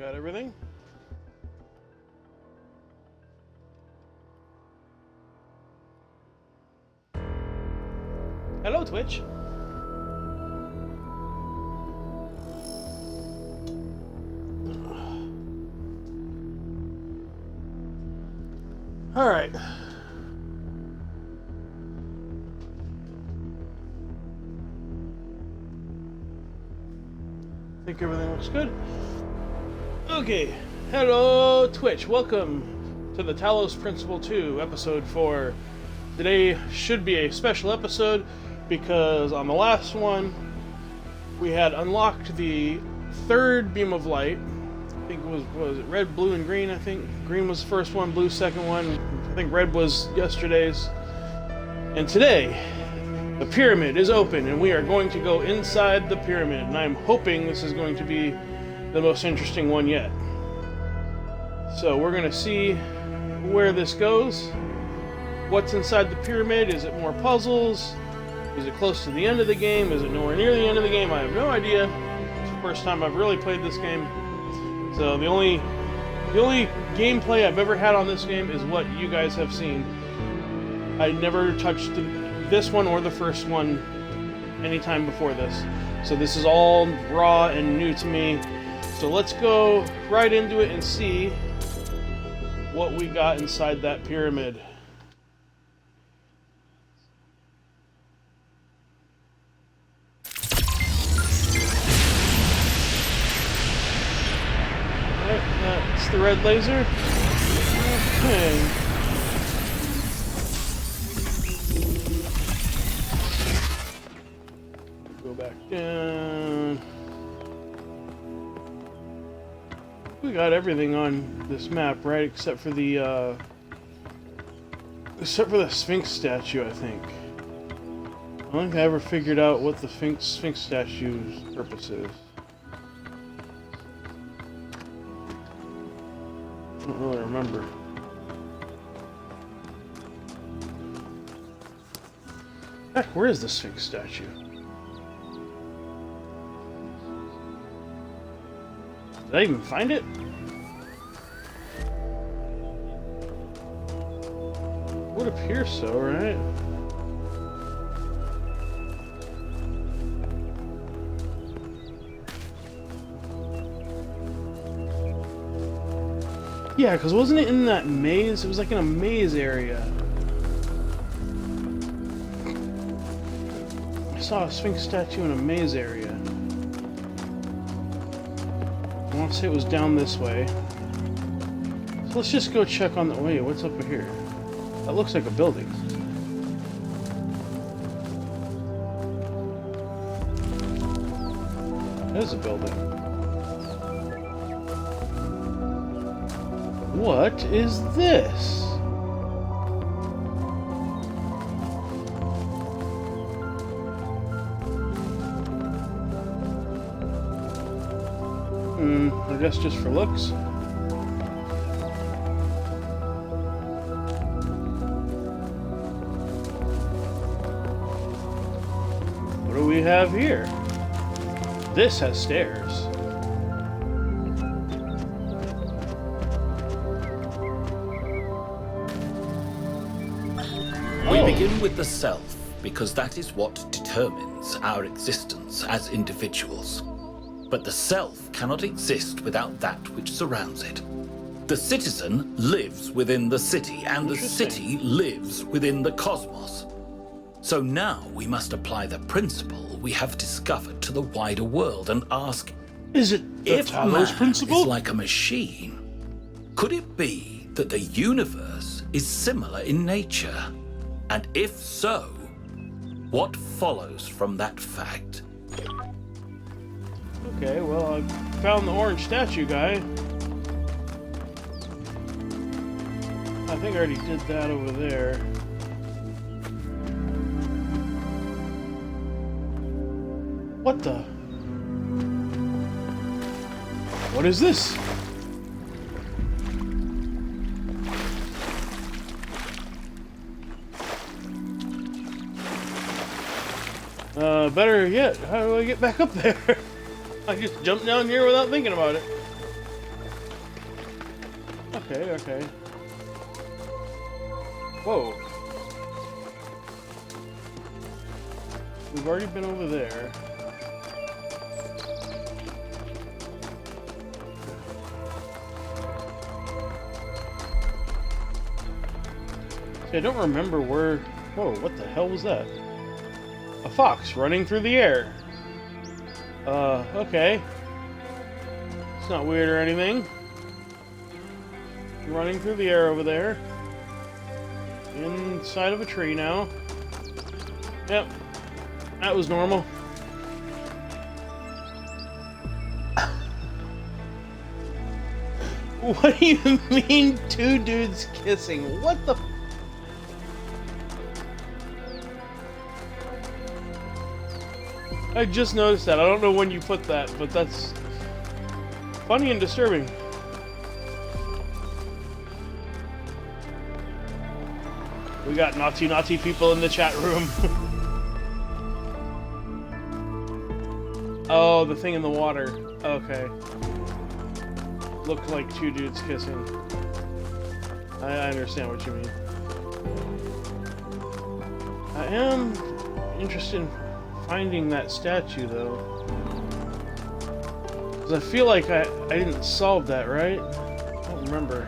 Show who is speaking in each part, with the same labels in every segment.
Speaker 1: Got everything? Hello, Twitch. All right. I think everything looks good. Okay. Hello, Twitch. Welcome to the Talos Principle 2, Episode 4. Today should be a special episode because on the last one, we had unlocked the third beam of light. I think it was it red, blue, and green, I think. Green was the first one, blue second one. I think red was yesterday's. And today, the pyramid is open, and we are going to go inside the pyramid. And I'm hoping this is going to be the most interesting one yet. So we're going to see where this goes. What's inside the pyramid? Is it more puzzles? Is it close to the end of the game? Is it nowhere near the end of the game? I have no idea. It's the first time I've really played this game. So the only gameplay I've ever had on this game is what you guys have seen. I never touched this one or the first one anytime before this. So this is all raw and new to me. So let's go right into it and see what we got inside that pyramid. That's the red laser. Okay. Go back down. We got everything on this map, right? Except for the Sphinx statue, I think. I don't think I ever figured out what the Sphinx statue's purpose is. I don't really remember. Heck, where is the Sphinx statue? Did I even find it? Would appear so, right? Yeah, because wasn't it in that maze? It was like in a maze area. I saw a Sphinx statue in a maze area. I want to say it was down this way. So let's just go check on the... Wait, what's over here? That looks like a building. That is a building. What is this? I guess just for looks. What do we have here? This has stairs.
Speaker 2: We begin with the self because that is what determines our existence as individuals. But the self cannot exist without that which surrounds it. The citizen lives within the city, and the city lives within the cosmos. So now we must apply the principle we have discovered to the wider world and ask,
Speaker 1: is it the
Speaker 2: if
Speaker 1: Talos
Speaker 2: man
Speaker 1: principle?
Speaker 2: is like a machine, could it be that the universe is similar in nature? And if so, what follows from that fact?
Speaker 1: Okay, well, I found the orange statue guy. I think I already did that over there. What the? What is this? Better yet, how do I get back up there? I just jumped down here without thinking about it. okay, okay. Whoa. We've already been over there. See, I don't remember where... Whoa, what the hell was that? A fox running through the air. Okay. It's not weird or anything. Running through the air over there. Inside of a tree now. Yep. That was normal. What do you mean, two dudes kissing? What the... I just noticed that. I don't know when you put that, but that's funny and disturbing. We got naughty people in the chat room. Oh, the thing in the water. Okay. Looked like two dudes kissing. I understand what you mean. I am interested in finding that statue, though. Because I feel like I didn't solve that, right? I don't remember.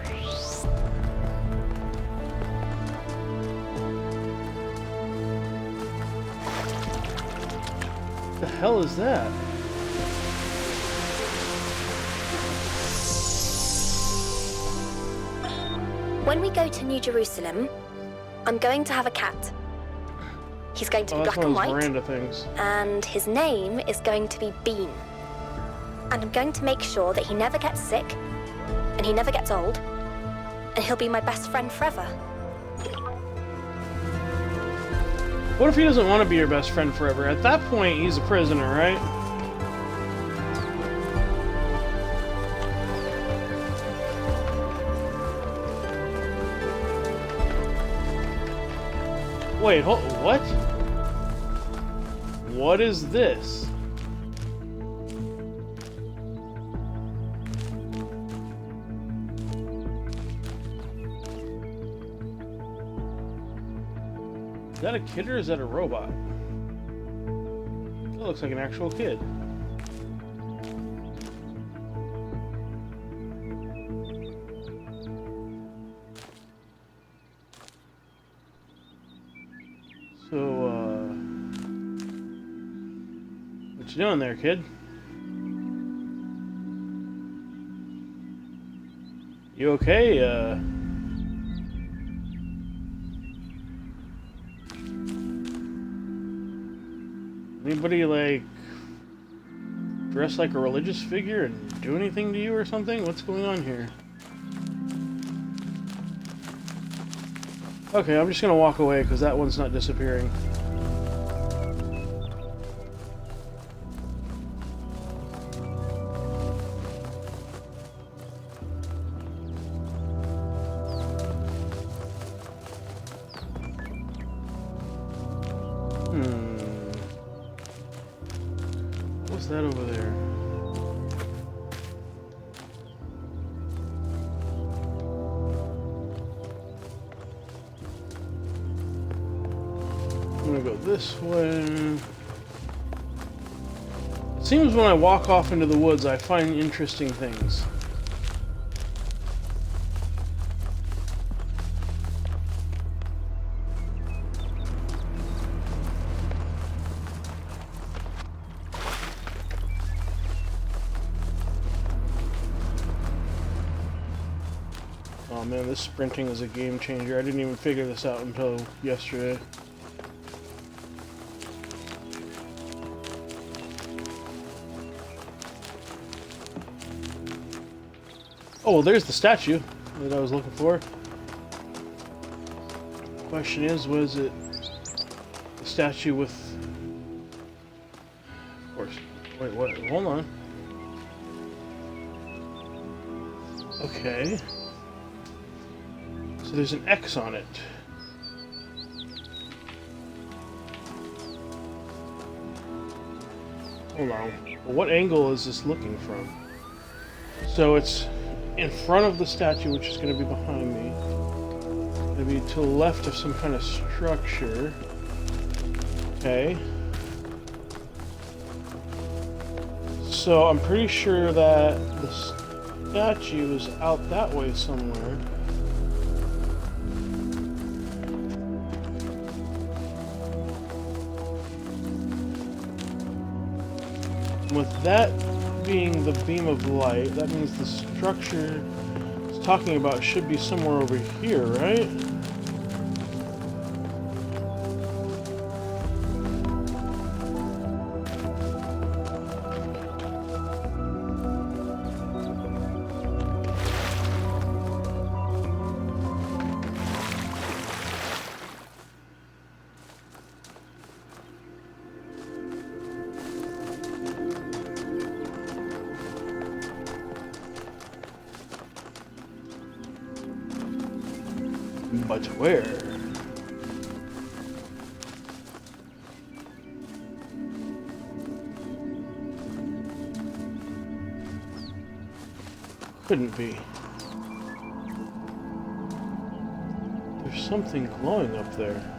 Speaker 1: What the hell is that?
Speaker 3: When we go to New Jerusalem, I'm going to have a cat. He's going to be black and white,
Speaker 1: Miranda things.
Speaker 3: And his name is going to be Bean. And I'm going to make sure that he never gets sick, and he never gets old, and he'll be my best friend forever.
Speaker 1: What if he doesn't want to be your best friend forever? At that point, he's a prisoner, right? Wait, what? What is this? Is that a kid or is that a robot? That looks like an actual kid. So, what you doing there, kid? You okay? Anybody, like, dress like a religious figure and do anything to you or something? What's going on here? Okay, I'm just gonna walk away because that one's not disappearing. What's that over there? I'm gonna go this way. It seems when I walk off into the woods, I find interesting things. Oh man, this sprinting is a game changer. I didn't even figure this out until yesterday. Oh, well, there's the statue that I was looking for. Question is, was it the statue with... Of course. Wait, what? Hold on. Okay. So there's an X on it. Hold on. What angle is this looking from? So it's in front of the statue, which is going to be behind me. Going to be to the left of some kind of structure. Okay. So I'm pretty sure that the statue is out that way somewhere. With that being the beam of light, that means the structure it's talking about should be somewhere over here, right? But where? Couldn't be. There's something glowing up there.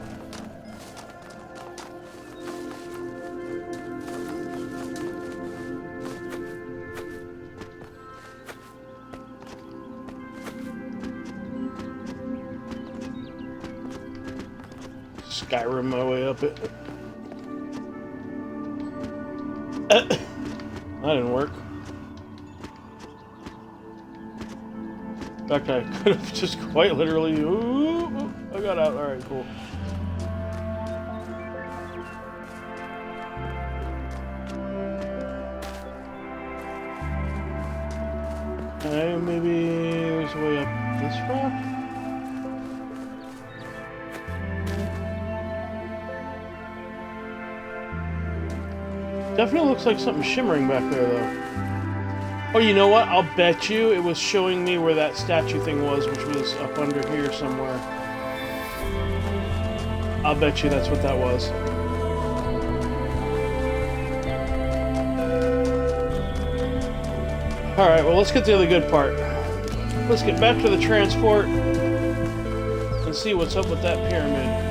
Speaker 1: Skyrim my way up it. That didn't work. In fact, I could have just quite literally... Ooh, I got out. Alright, cool. Okay, maybe there's a way up this rock? Definitely looks like something shimmering back there, though. Oh, you know what? I'll bet you it was showing me where that statue thing was, which was up under here somewhere. I'll bet you that's what that was. Alright, well, let's get to the good part. Let's get back to the transport and see what's up with that pyramid.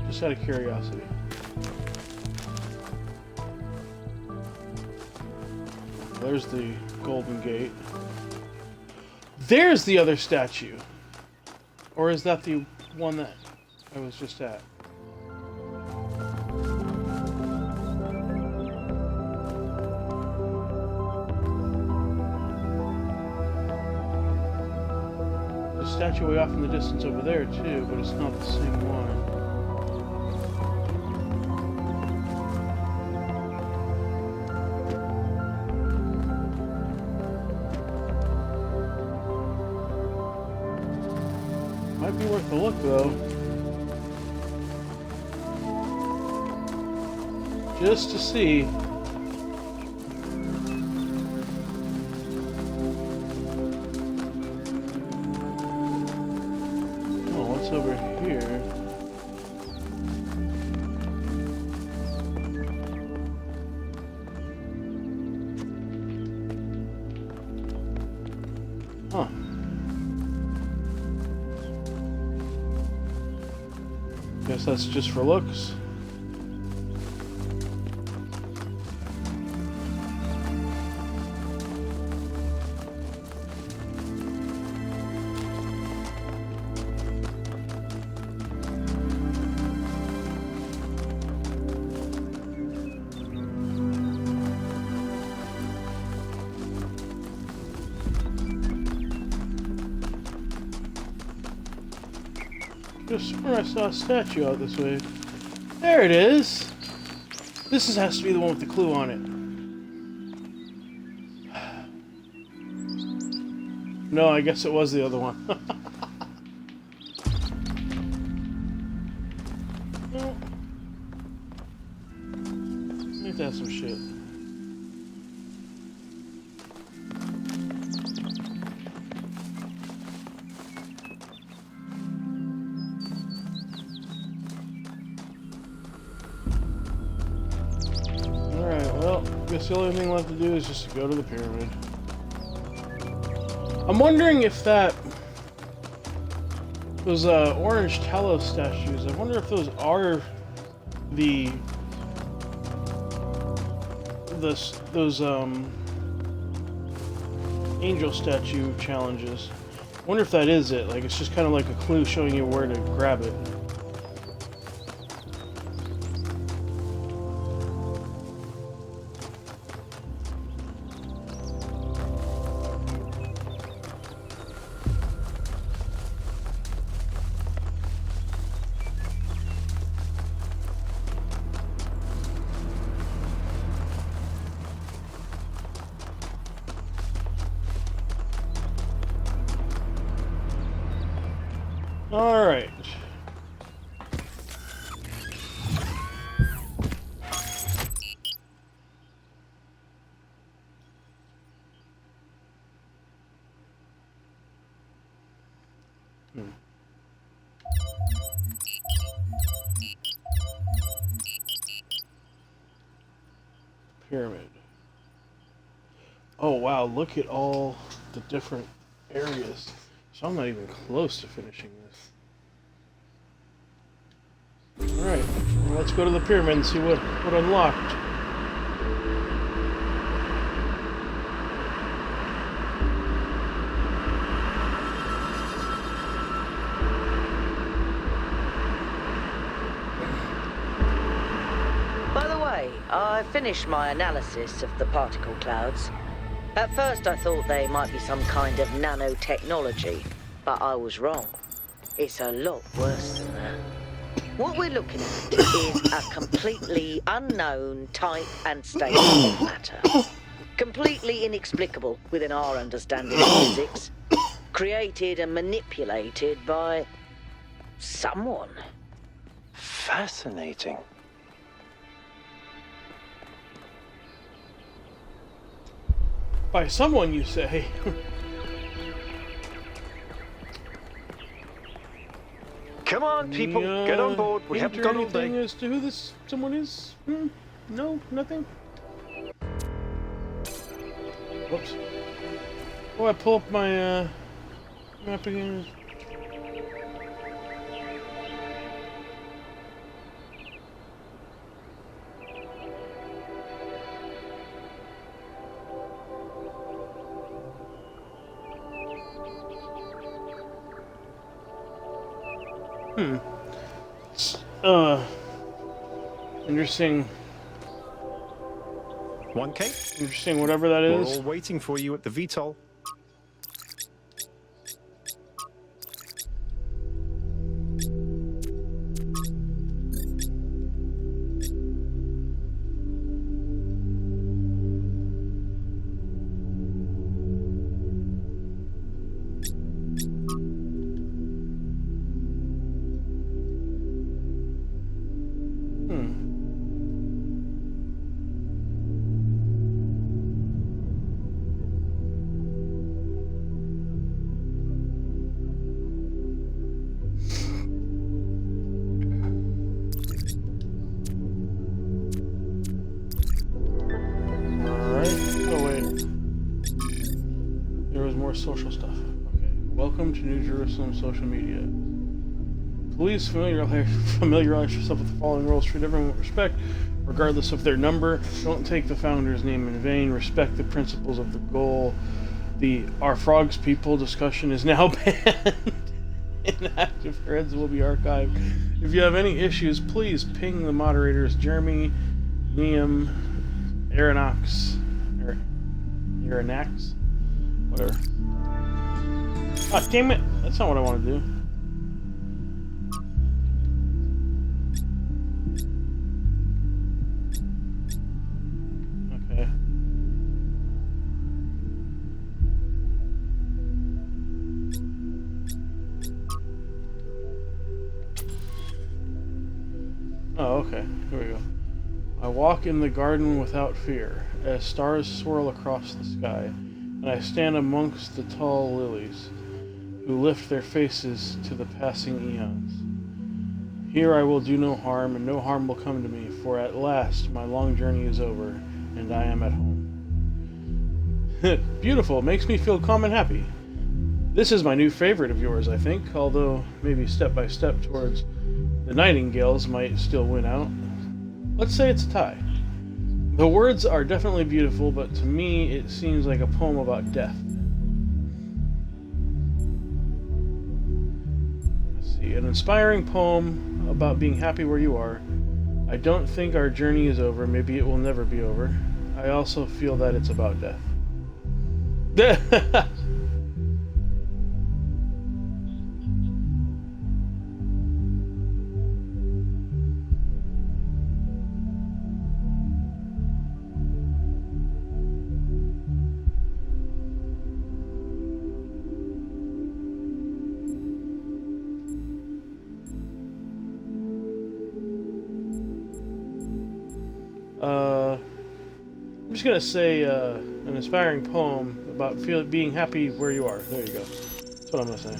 Speaker 1: Just out of curiosity. There's the Golden Gate. There's the other statue. Or is that the one that I was just at? There's a statue way off in the distance over there too, but it's not the same one. Might be worth a look, though. Just to see. Oh, what's over here? Huh. Guess that's just for looks. Just swear I saw a statue out this way. There it is! This has to be the one with the clue on it. No, I guess it was the other one. Well, ain't that some shit? guess the only thing left to do is just to go to the pyramid. I'm wondering if those orange Talos statues, I wonder if those are those angel statue challenges. I wonder if that is it. Like, it's just kind of like a clue showing you where to grab it. Alright. Pyramid. Oh wow, look at all the different areas. So I'm not even close to finishing this. Alright, well, let's go to the pyramid and see what unlocked.
Speaker 4: By the way, I finished my analysis of the particle clouds. At first I thought they might be some kind of nanotechnology, but I was wrong. It's a lot worse than that. What we're looking at is a completely unknown type and state of matter. Completely inexplicable within our understanding of physics. Created and manipulated by someone.
Speaker 5: Fascinating.
Speaker 1: By someone, you say?
Speaker 5: Come on, people, get on board. We haven't got all
Speaker 1: anything
Speaker 5: day.
Speaker 1: as to who this someone is? No, nothing. Whoops. Oh, I pull up my map again. Interesting.
Speaker 5: 1K?
Speaker 1: Interesting, whatever that
Speaker 5: We're
Speaker 1: is.
Speaker 5: all waiting for you at the VTOL.
Speaker 1: Social stuff. Okay. Welcome to New Jerusalem social media. Please familiarize yourself with the following rules. Treat everyone with respect, regardless of their number. Don't take the founder's name in vain. Respect the principles of the goal. The Our Frogs People discussion is now banned. Inactive threads will be archived. If you have any issues, please ping the moderators Jeremy, Liam, Aeronax, whatever. Ah, damn it! That's not what I want to do. Okay. Oh, okay. Here we go. I walk in the garden without fear, as stars swirl across the sky, and I stand amongst the tall lilies, who lift their faces to the passing eons. Here I will do no harm, and no harm will come to me, for at last my long journey is over, and I am at home. Beautiful, makes me feel calm and happy. This is my new favorite of yours, I think, although maybe step by step towards the Nightingales might still win out. Let's say it's a tie. The words are definitely beautiful, but to me it seems like a poem about death. Let's see, an inspiring poem about being happy where you are. I don't think our journey is over, maybe it will never be over. I also feel that it's about death. I'm just gonna say an inspiring poem about being happy where you are. There you go. That's what I'm gonna say.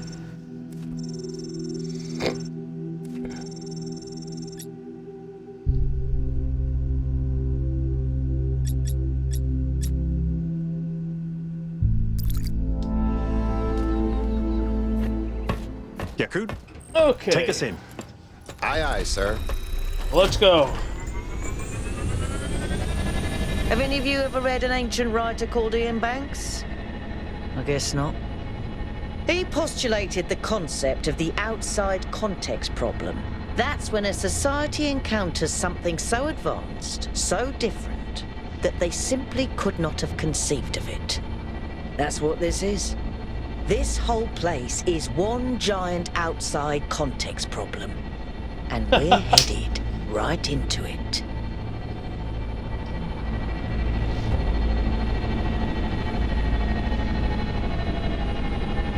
Speaker 5: Yakut,
Speaker 1: Okay.
Speaker 5: take us in.
Speaker 6: Aye, aye, sir.
Speaker 1: Let's go.
Speaker 4: Have any of you ever read an ancient writer called Ian Banks? I guess not. He postulated the concept of the outside context problem. That's when a society encounters something so advanced, so different, that they simply could not have conceived of it. That's what this is. This whole place is one giant outside context problem. And we're headed right into it.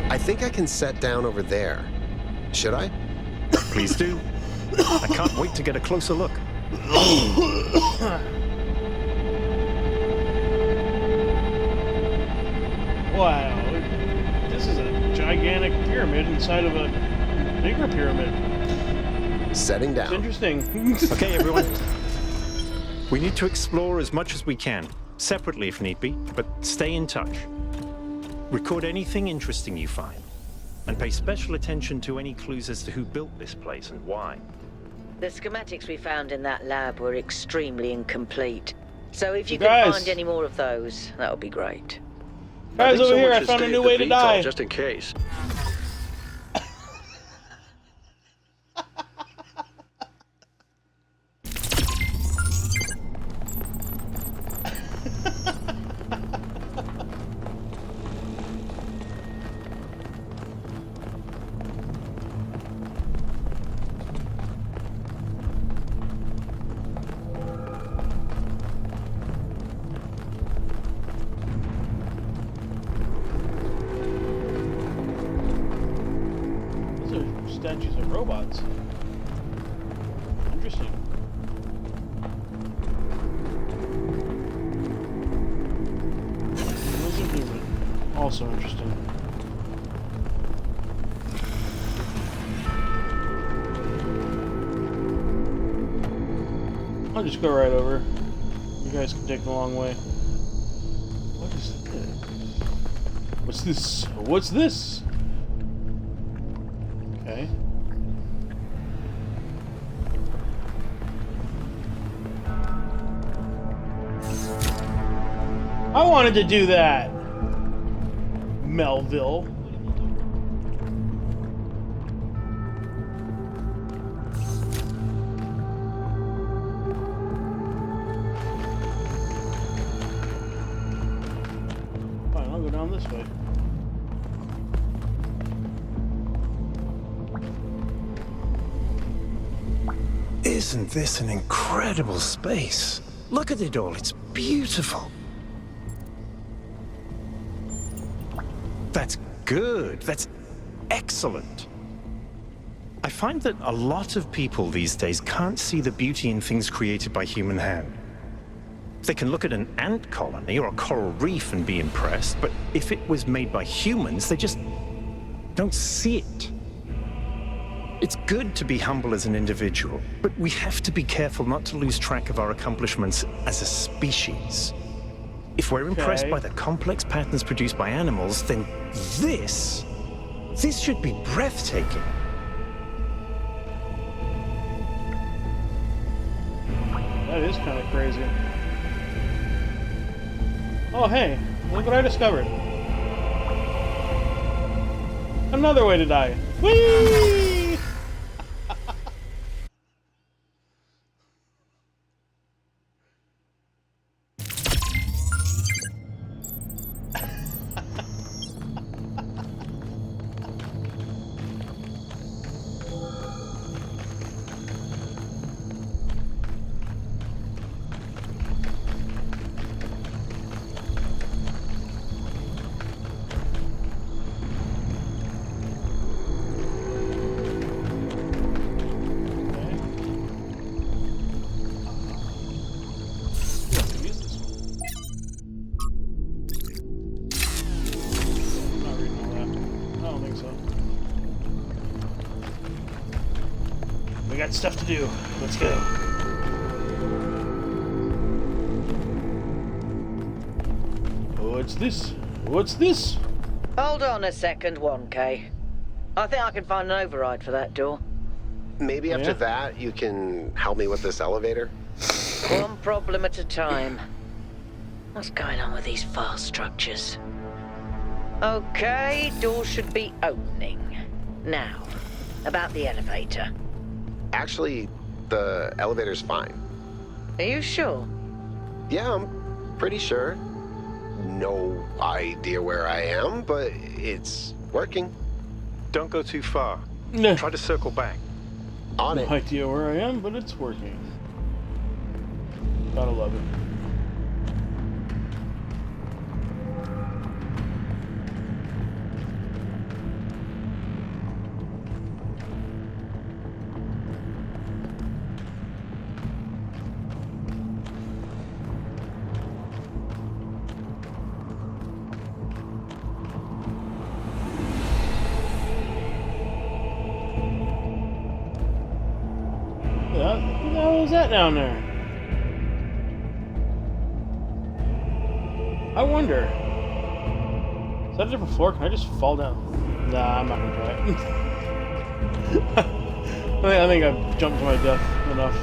Speaker 6: I think I can set down over there. Should I?
Speaker 5: Please do. I can't wait to get a closer look.
Speaker 1: Wow. This is a gigantic pyramid inside of a bigger pyramid.
Speaker 6: Setting
Speaker 1: It's
Speaker 6: down.
Speaker 1: interesting.
Speaker 5: Okay, everyone. We need to explore as much as we can, separately if need be, but stay in touch. Record anything interesting you find, and pay special attention to any clues as to who built this place and why.
Speaker 4: The schematics we found in that lab were extremely incomplete. So if you
Speaker 1: Guys.
Speaker 4: can find any more of those, that would be great.
Speaker 1: Guys, over here, I found a new way to die.
Speaker 7: Just in case.
Speaker 1: Those are statues of robots. Interesting. Those are human. Also interesting. I'll just go right over. You guys can take the long way. What is this? What's this? What's this? Okay. I wanted to do that, Melville. Fine, I'll go down this way.
Speaker 5: Isn't this an incredible space? Look at it all, it's beautiful. That's good, that's excellent. I find that a lot of people these days can't see the beauty in things created by human hand. They can look at an ant colony or a coral reef and be impressed, but if it was made by humans, they just don't see it. It's good to be humble as an individual, but we have to be careful not to lose track of our accomplishments as a species. If we're impressed by the complex patterns produced by animals, then this should be breathtaking.
Speaker 1: That is kind of crazy. Oh, hey, look what I discovered. Another way to die. Whee! We got stuff to do. Let's go. What's this? What's this?
Speaker 4: Hold on a second, 1K. I think I can find an override for that door.
Speaker 6: Maybe after that, you can help me with this elevator?
Speaker 4: One problem at a time. What's going on with these fast structures? Okay, door should be opening. Now, about the elevator.
Speaker 6: Actually, the elevator's fine.
Speaker 4: Are you sure?
Speaker 6: Yeah, I'm pretty sure. No idea where I am, but it's working.
Speaker 5: Don't go too far.
Speaker 1: No.
Speaker 5: Try to circle back.
Speaker 6: On
Speaker 1: No
Speaker 6: it.
Speaker 1: idea where I am, but it's working. Gotta love it. Who the hell is that down there? I wonder. Is that a different floor? Can I just fall down? Nah, I'm not gonna try it. I think I've jumped to my death enough.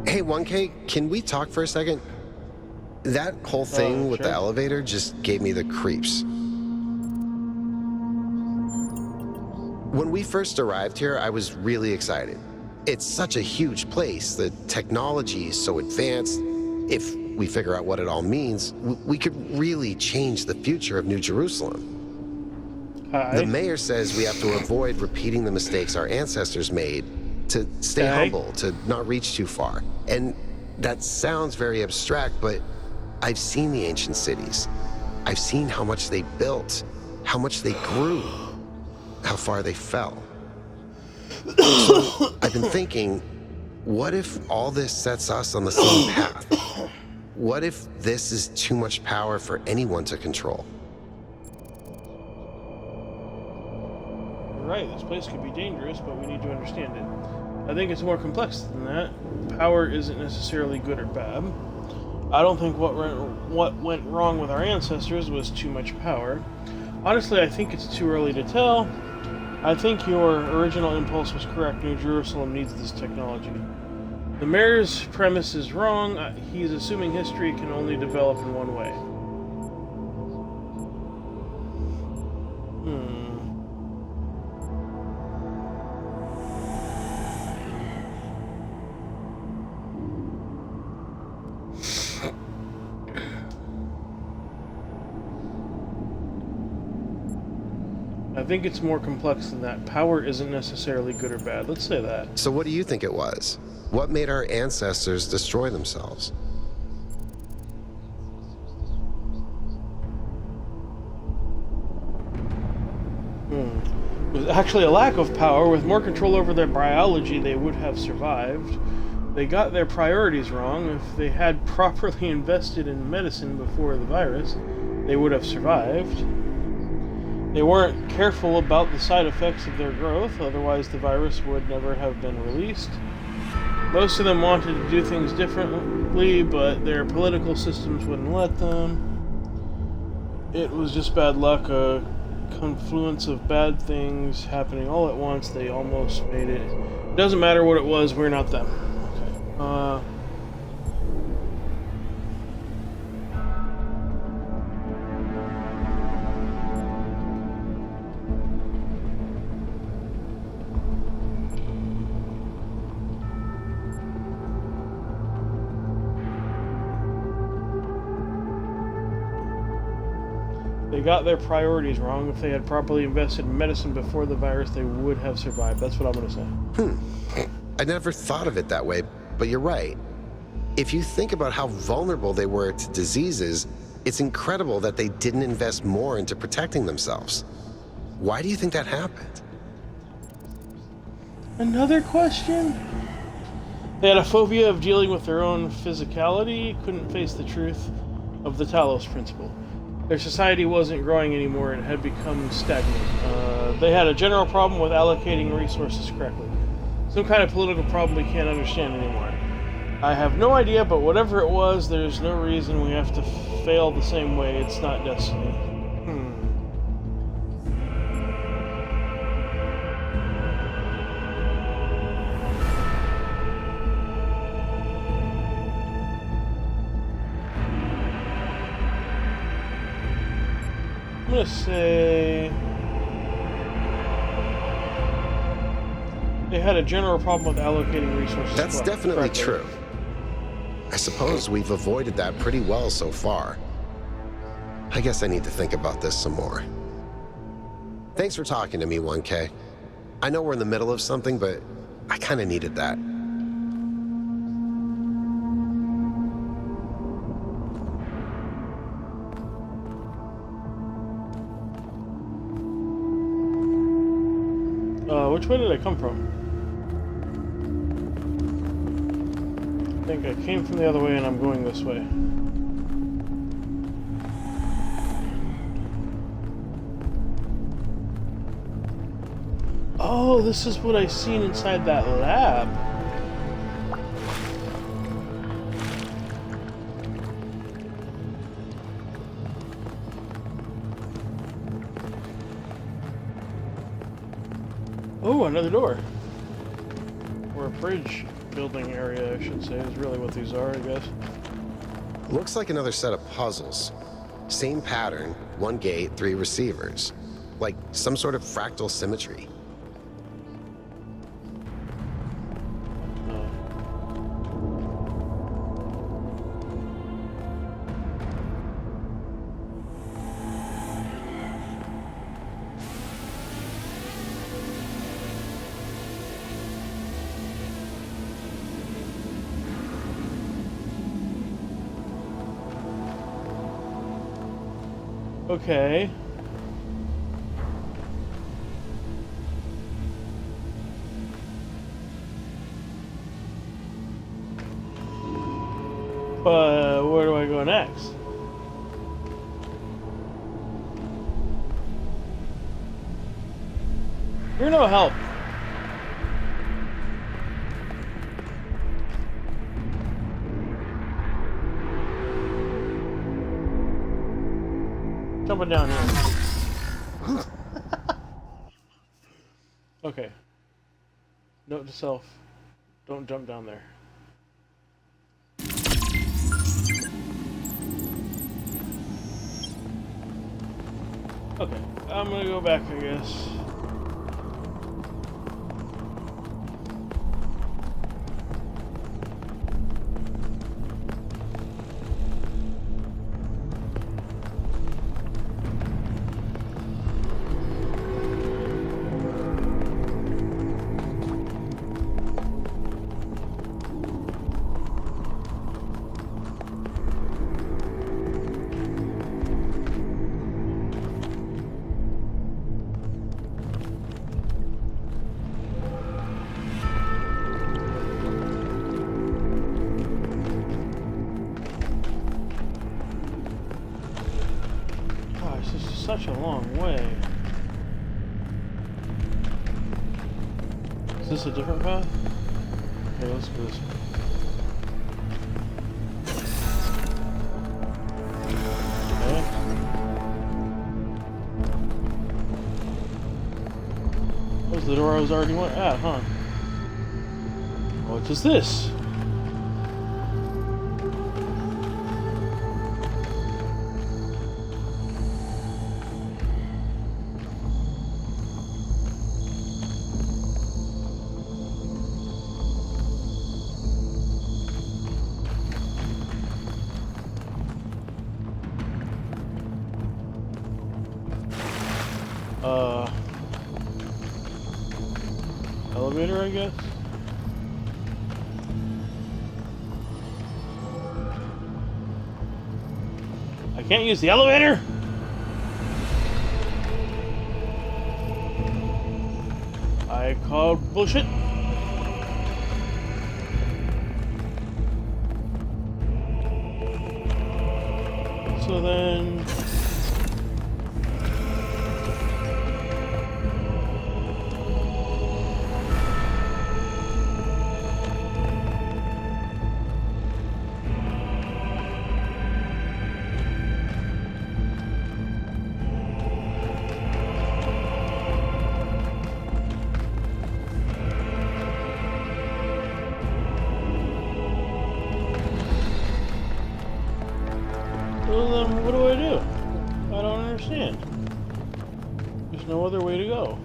Speaker 6: Hey, 1K, can we talk for a second? That whole thing with
Speaker 1: sure.
Speaker 6: the elevator just gave me the creeps. When we first arrived here, I was really excited. It's such a huge place. The technology is so advanced. If we figure out what it all means, we could really change the future of New Jerusalem.
Speaker 1: Hi.
Speaker 6: The mayor says we have to avoid repeating the mistakes our ancestors made, to stay humble, to not reach too far. And that sounds very abstract, but I've seen the ancient cities. I've seen how much they built, how much they grew, how far they fell. So I've been thinking, what if all this sets us on the same path? What if this is too much power for anyone to control?
Speaker 1: You're right, this place could be dangerous, but we need to understand it. I think it's more complex than that. Power isn't necessarily good or bad. I don't think what went wrong with our ancestors was too much power. Honestly, I think it's too early to tell. I think your original impulse was correct. New Jerusalem needs this technology. The mayor's premise is wrong. He's assuming history can only develop in one way. I think it's more complex than that. Power isn't necessarily good or bad. Let's say that.
Speaker 6: So what do you think it was? What made our ancestors destroy themselves?
Speaker 1: actually a lack of power. With more control over their biology, they would have survived. They got their priorities wrong. If they had properly invested in medicine before the virus, they would have survived. They weren't careful about the side effects of their growth, otherwise the virus would never have been released. Most of them wanted to do things differently, but their political systems wouldn't let them. It was just bad luck, a confluence of bad things happening all at once. They almost made it. It doesn't matter what it was, we're not them. Okay. They got their priorities wrong. If they had properly invested in medicine before the virus, they would have survived. That's what I'm going to say.
Speaker 6: I never thought of it that way, but you're right. If you think about how vulnerable they were to diseases, it's incredible that they didn't invest more into protecting themselves. Why do you think that happened?
Speaker 1: Another question? They had a phobia of dealing with their own physicality, couldn't face the truth of the Talos principle. Their society wasn't growing anymore and had become stagnant. They had a general problem with allocating resources correctly. Some kind of political problem we can't understand anymore. I have no idea, but whatever it was, there's no reason we have to fail the same way. It's not destiny. I'm gonna say they had a general problem with allocating resources.
Speaker 6: That's definitely true. I suppose we've avoided that pretty well so far. I guess I need to think about this some more. Thanks for talking to me, 1K. I know we're in the middle of something, but I kind of needed that.
Speaker 1: Which way did I come from? I think I came from the other way and I'm going this way. Oh, this is what I seen inside that lab. Oh, another door. Or a bridge building area, I should say, is really what these are, I guess.
Speaker 6: Looks like another set of puzzles. Same pattern, 1 gate, 3 receivers. Like some sort of fractal symmetry.
Speaker 1: Okay. But where do I go next? You're no help. Jumping down here. Okay. Note to self. Don't jump down there. Okay. I'm gonna go back, I guess. such a long way. Is this a different path? Okay, let's go this way. Okay. That was the door I was already at, huh? What is this? Elevator, I guess? I can't use the elevator? I call bullshit. So then... Well, then what do I do? I don't understand. There's no other way to go.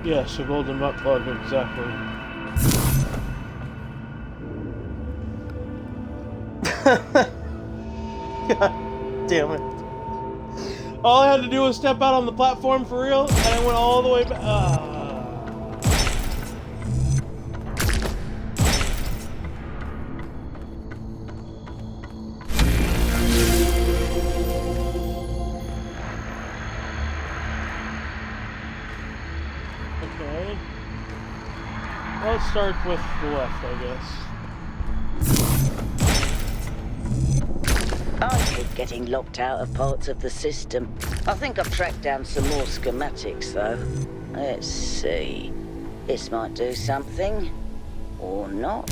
Speaker 1: Yes, a golden butt plug, exactly. God damn it. All I had to do was step out on the platform for real, and I went all the way back. Okay. Let's start with the left, I guess.
Speaker 4: I keep getting locked out of parts of the system. I think I've tracked down some more schematics, though. Let's see. This might do something. Or not.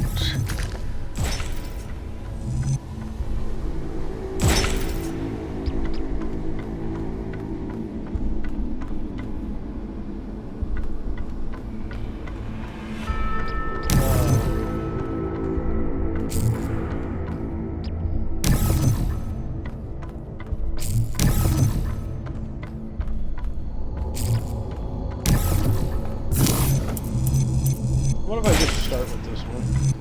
Speaker 1: What if I just start with this one?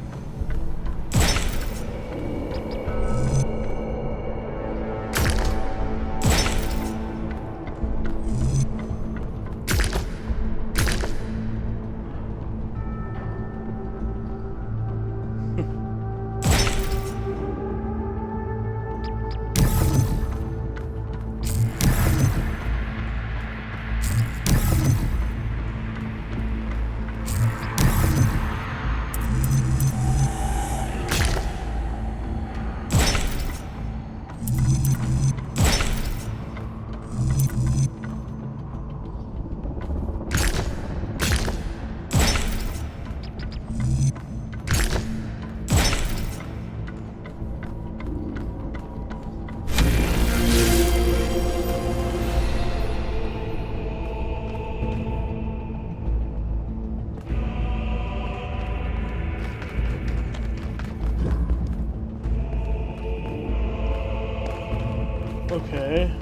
Speaker 1: Okay.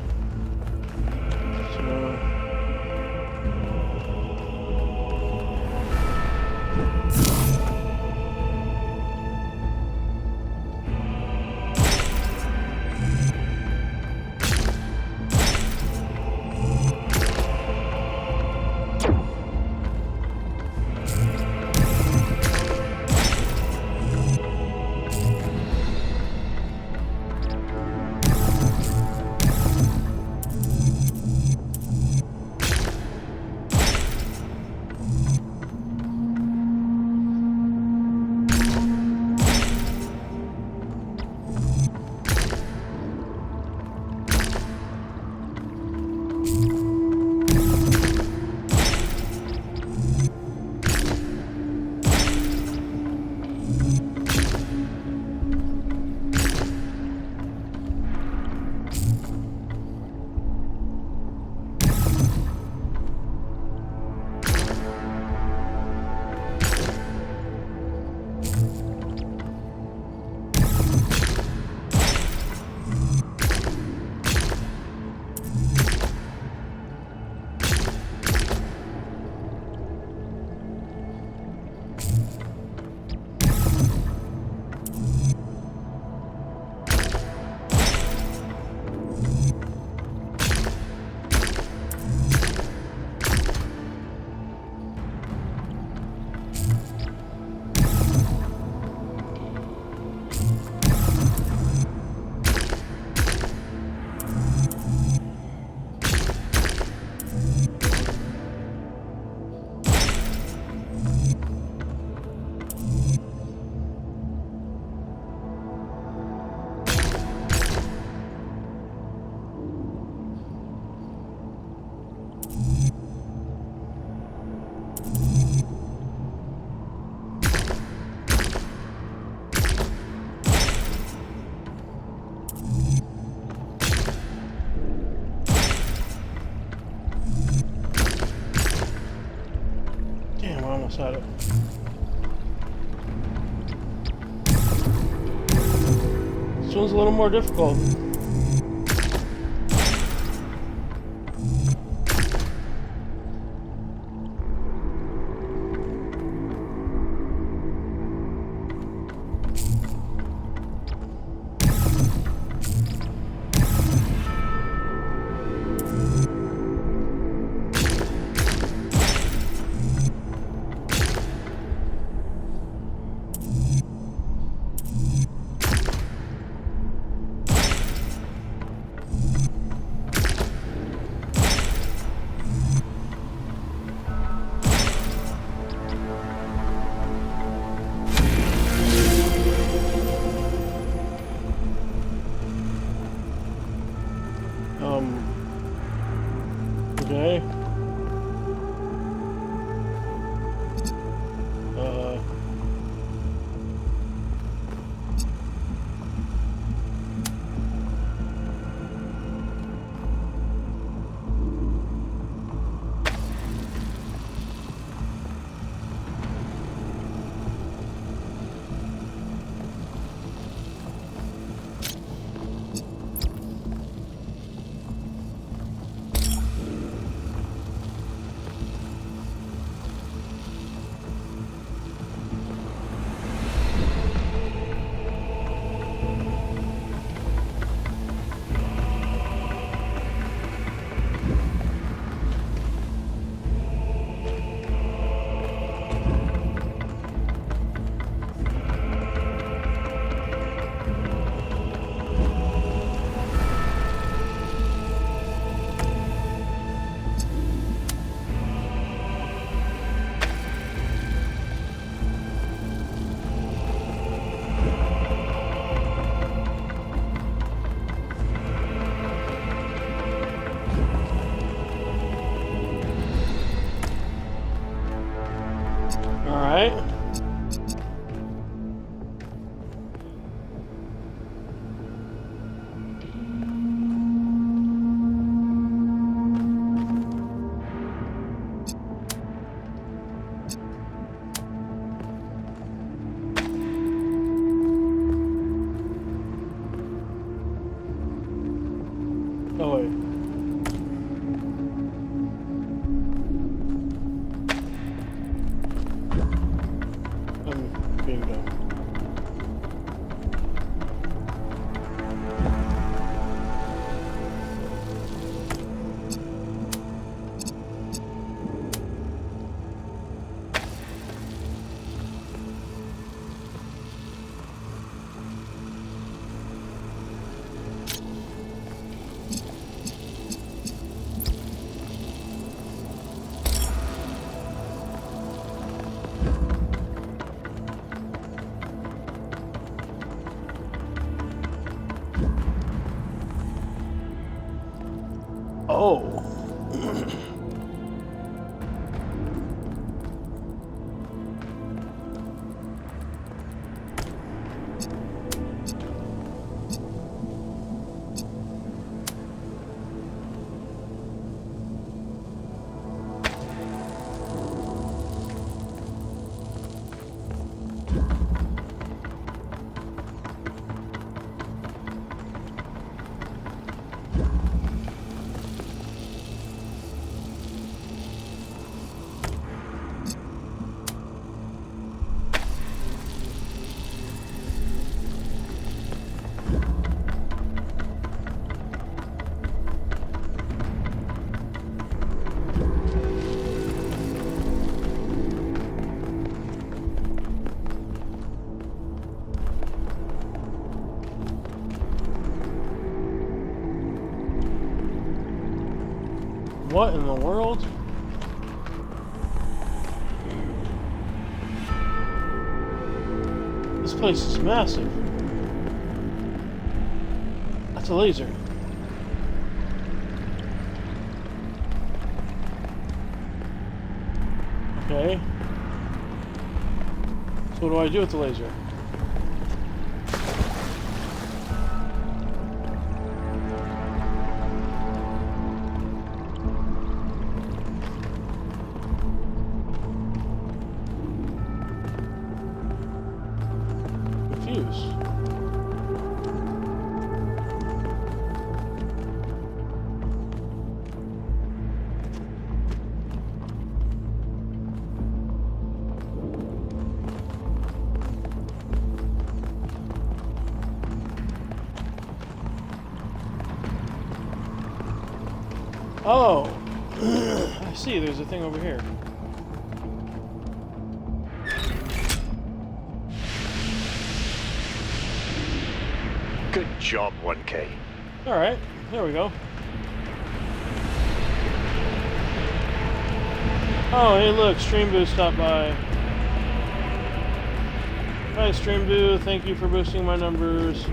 Speaker 1: So. Damn, I almost had it. This one's a little more difficult. Okay. Alright. being done. Oh. What in the world? This place is massive. That's a laser. Okay. So what do I do with the laser? Confused. Oh, I see. There's a thing over here.
Speaker 5: Good job, 1K.
Speaker 1: All right, there we go. Oh, hey, look, Stream Boo stopped by. Hi, Stream Boo. Thank you for boosting my numbers.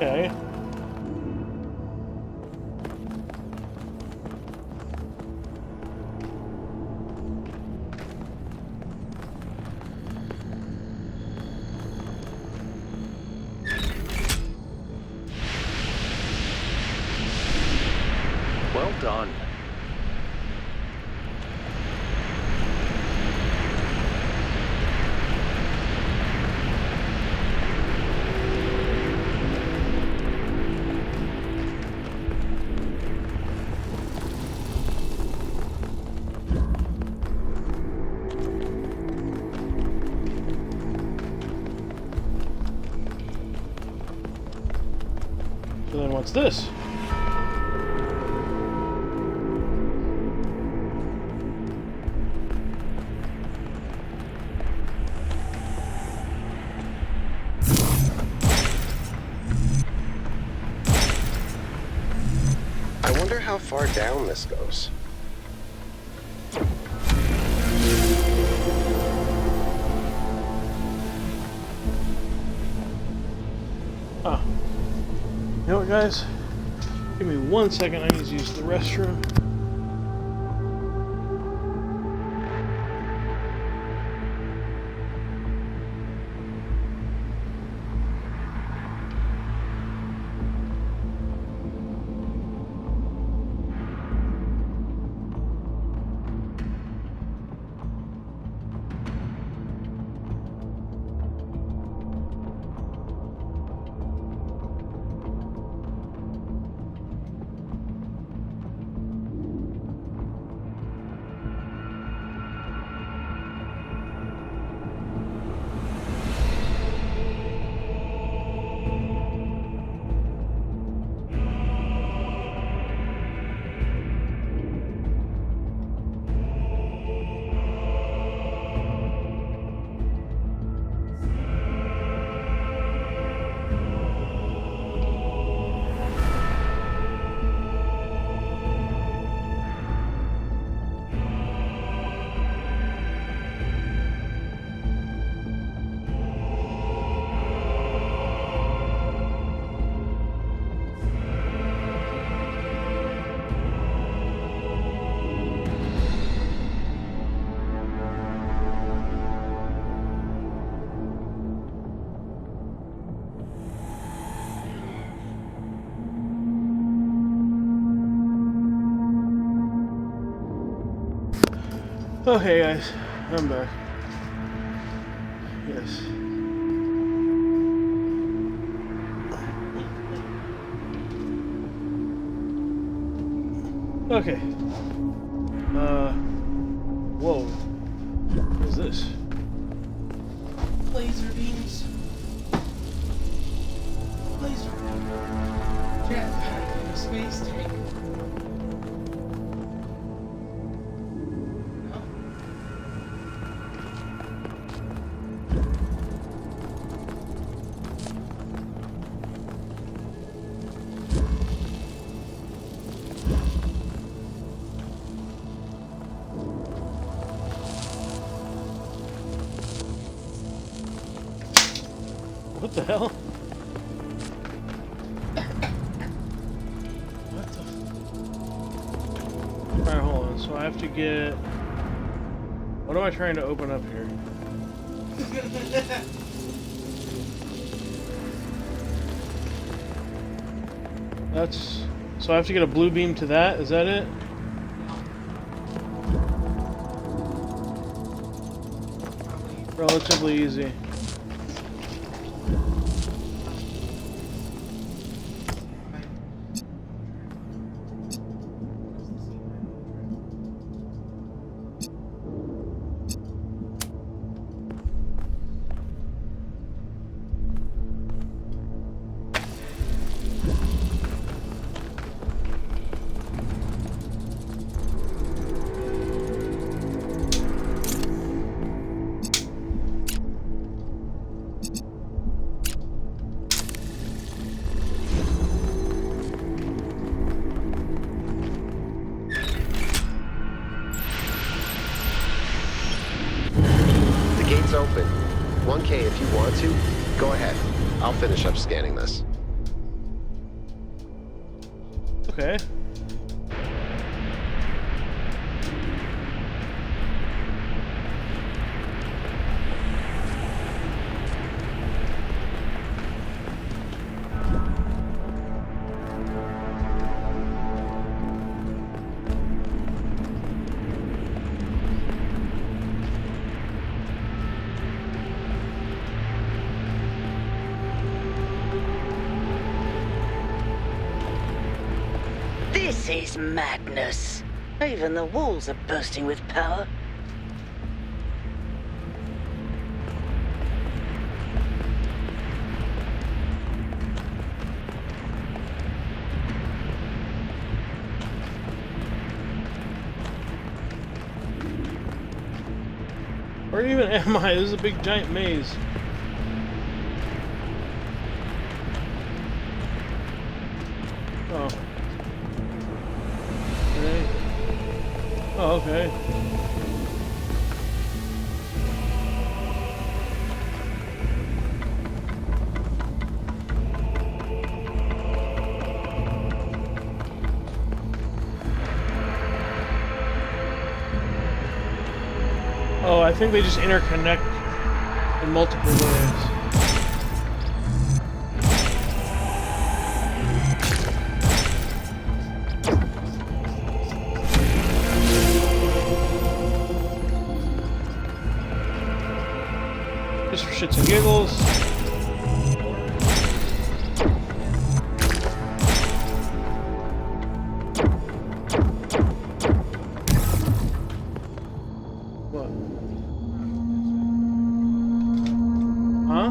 Speaker 1: Okay.
Speaker 7: Well done.
Speaker 1: So then what's this?
Speaker 6: I wonder how far down this goes.
Speaker 1: Oh. You know what, guys? Give me 1 second. I need to use the restroom. Okay, guys, I'm back. Yes. Okay. Whoa. What is this?
Speaker 8: Laser beams. Laser beams. Jetpack in a space tank.
Speaker 1: What the hell? What the? Alright, hold on. So I have to get. What am I trying to open up here? That's. So I have to get a blue beam to that? Is that it? Relatively easy.
Speaker 6: Gate's open. 1K if you want to. Go ahead. I'll finish up scanning this.
Speaker 1: Okay.
Speaker 4: This is madness. Even the walls are bursting with power.
Speaker 1: Where even am I? This is a big giant maze. Oh. Okay. Oh, okay. Oh, I think they just interconnect in multiple ways. Just for shits and giggles. What? Huh?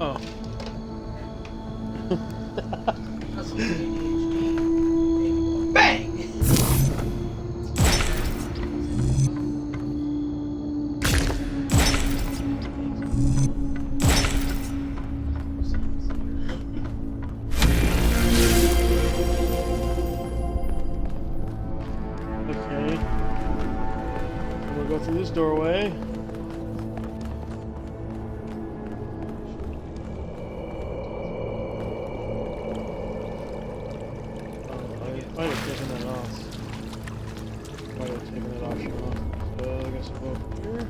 Speaker 1: Oh.
Speaker 8: That's what ADHD. Bang!
Speaker 1: Okay. I'm gonna go through this doorway. I might have taken that off. Might have taken that option off. So I guess I'll go up here.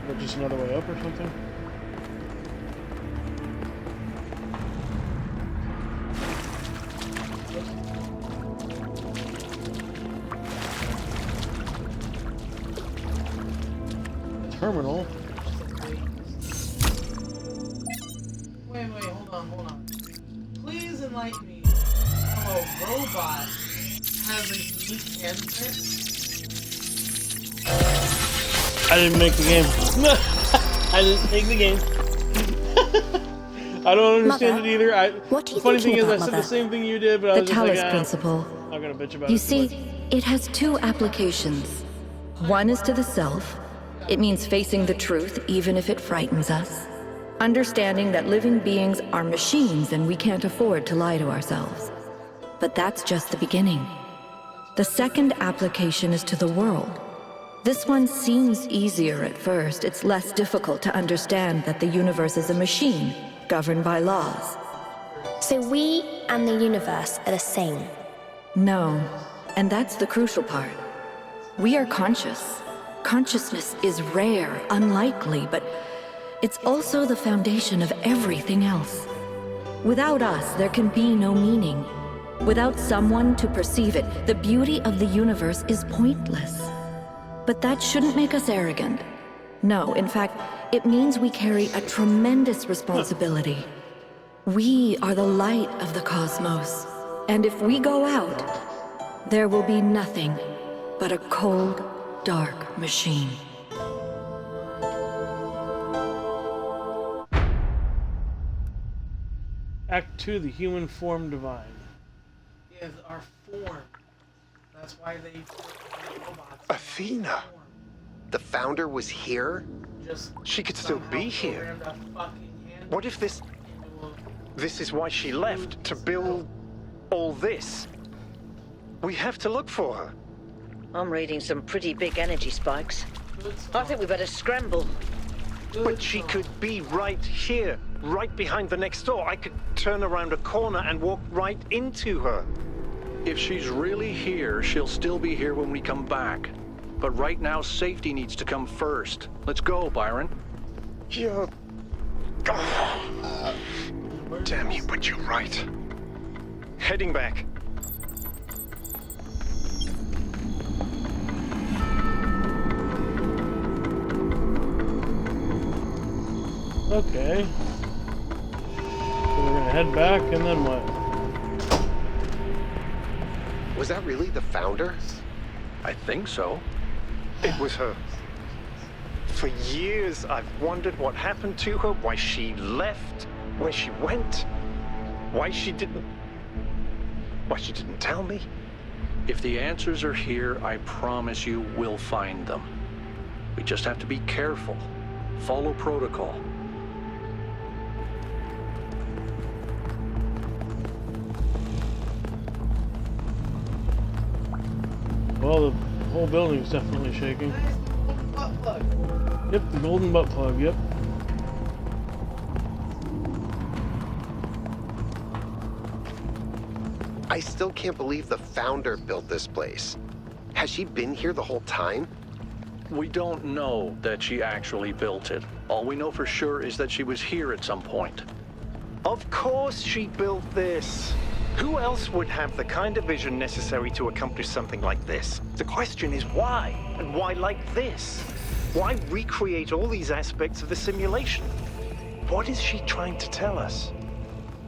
Speaker 1: But just another way up or something? Terminal.
Speaker 8: Wait, hold on. Please enlighten me how a robot has a unique handprint.
Speaker 1: I didn't make the game. I didn't make the game. I don't understand
Speaker 3: Mother,
Speaker 1: it either.
Speaker 3: what are you
Speaker 1: the funny thing
Speaker 3: thinking
Speaker 1: is, I
Speaker 3: about,
Speaker 1: said the
Speaker 3: Mother?
Speaker 1: same thing you did, but I
Speaker 7: The
Speaker 1: was just like,
Speaker 7: Talos principle.
Speaker 1: I'm not gonna bitch about
Speaker 7: You
Speaker 1: it. too
Speaker 7: see,
Speaker 1: much.
Speaker 7: it has two applications. One is to the self. It means facing the truth even if it frightens us. Understanding that living beings are machines and we can't afford to lie to ourselves. But that's just the beginning. The second application is to the world. This one seems easier at first. It's less difficult to understand that the universe is a machine, governed by laws.
Speaker 3: So we and the universe are the same.
Speaker 7: No, and that's the crucial part. We are conscious. Consciousness is rare, unlikely, but it's also the foundation of everything else. Without us, there can be no meaning. Without someone to perceive it, the beauty of the universe is pointless. But that shouldn't make us arrogant. No, in fact, it means we carry a tremendous responsibility. We are the light of the cosmos. And if we go out, there will be nothing but a cold, dark machine.
Speaker 1: Act 2, the human form divine.
Speaker 8: Is our form. That's why they put robots.
Speaker 5: Athena.
Speaker 6: The founder was here?
Speaker 8: Just
Speaker 5: She could still be here. What if this is why she left, to build all this? We have to look for her.
Speaker 4: I'm reading some pretty big energy spikes. I think we better scramble.
Speaker 5: But she could be right here, right behind the next door. I could turn around a corner and walk right into her.
Speaker 9: If she's really here, she'll still be here when we come back. But right now, safety needs to come first. Let's go, Byron.
Speaker 5: You're... Damn you, but you're right. Heading back.
Speaker 1: Okay. So we're gonna head back, and then what?
Speaker 6: Was that really the founder?
Speaker 9: I think so.
Speaker 5: It was her. For years, I've wondered what happened to her, why she left, where she went, why she didn't tell me.
Speaker 9: If the answers are here, I promise you we'll find them. We just have to be careful. Follow protocol.
Speaker 1: Well, the whole building's definitely shaking.
Speaker 8: Butt plug.
Speaker 1: Yep, the golden butt plug, yep.
Speaker 6: I still can't believe the founder built this place. Has she been here the whole time?
Speaker 9: We don't know that she actually built it. All we know for sure is that she was here at some point.
Speaker 5: Of course she built this. Who else would have the kind of vision necessary to accomplish something like this? The question is why? And why like this? Why recreate all these aspects of the simulation? What is she trying to tell us?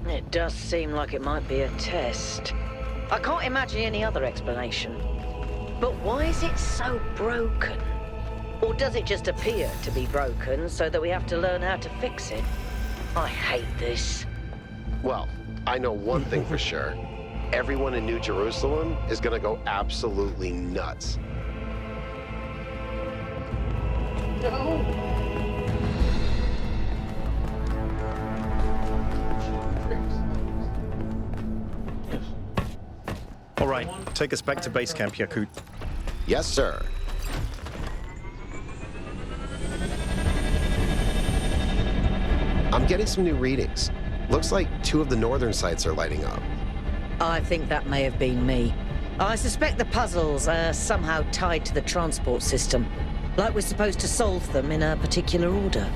Speaker 4: It does seem like it might be a test. I can't imagine any other explanation. But why is it so broken? Or does it just appear to be broken so that we have to learn how to fix it? I hate this.
Speaker 6: Well, I know one thing for sure. Everyone in New Jerusalem is gonna go absolutely nuts.
Speaker 8: No.
Speaker 5: All right, take us back to base camp, Yakut.
Speaker 6: Yes, sir. I'm getting some new readings. Looks like 2 of the northern sites are lighting up.
Speaker 4: I think that may have been me. I suspect the puzzles are somehow tied to the transport system. Like we're supposed to solve them in a particular order.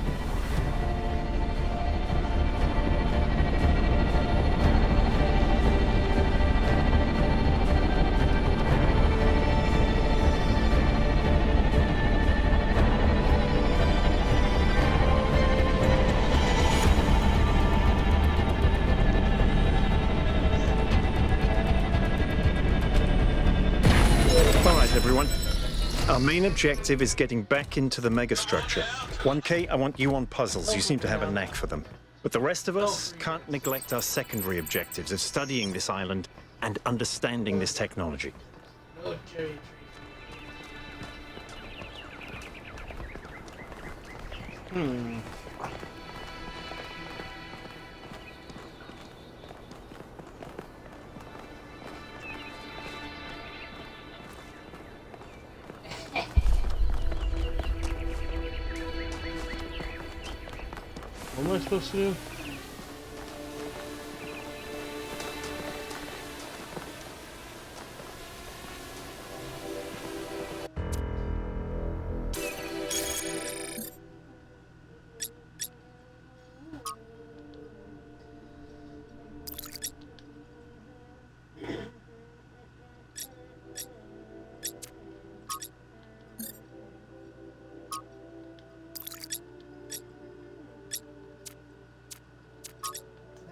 Speaker 5: All right, everyone. Our main objective is getting back into the megastructure. 1K, I want you on puzzles. You seem to have a knack for them. But the rest of us can't neglect our secondary objectives of studying this island and understanding this technology.
Speaker 8: No cherry tree.
Speaker 1: What am I supposed to do?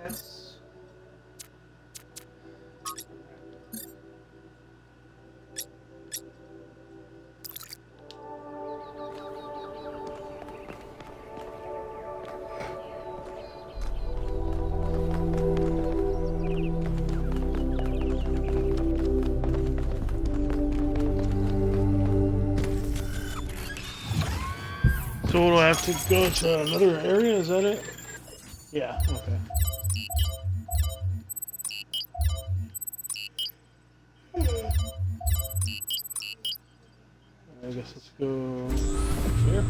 Speaker 8: That's
Speaker 1: So what do I have to go to another area? Is that it? Yeah, okay. I guess let's go. Here.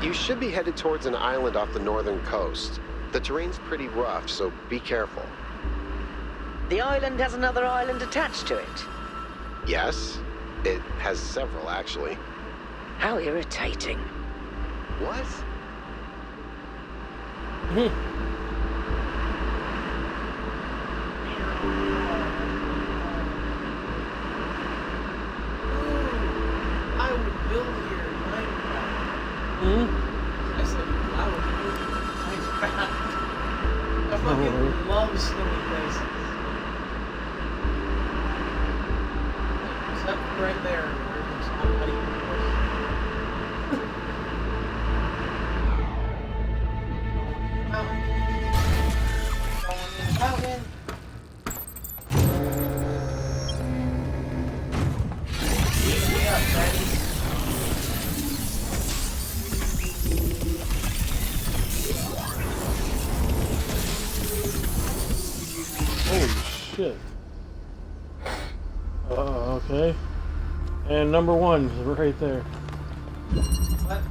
Speaker 6: You should be headed towards an island off the northern coast. The terrain's pretty rough, so be careful.
Speaker 4: The island has another island attached to it.
Speaker 6: Yes, it has several, actually.
Speaker 4: How irritating.
Speaker 6: What?
Speaker 8: I would build here in Minecraft.
Speaker 1: Hmm?
Speaker 8: I said, I would build here in Minecraft. I fucking love snowy places. Except right there, where there's nobody. Mountain. Yeah, Daddy.
Speaker 1: Holy shit. Okay. And number one is right there.
Speaker 8: What?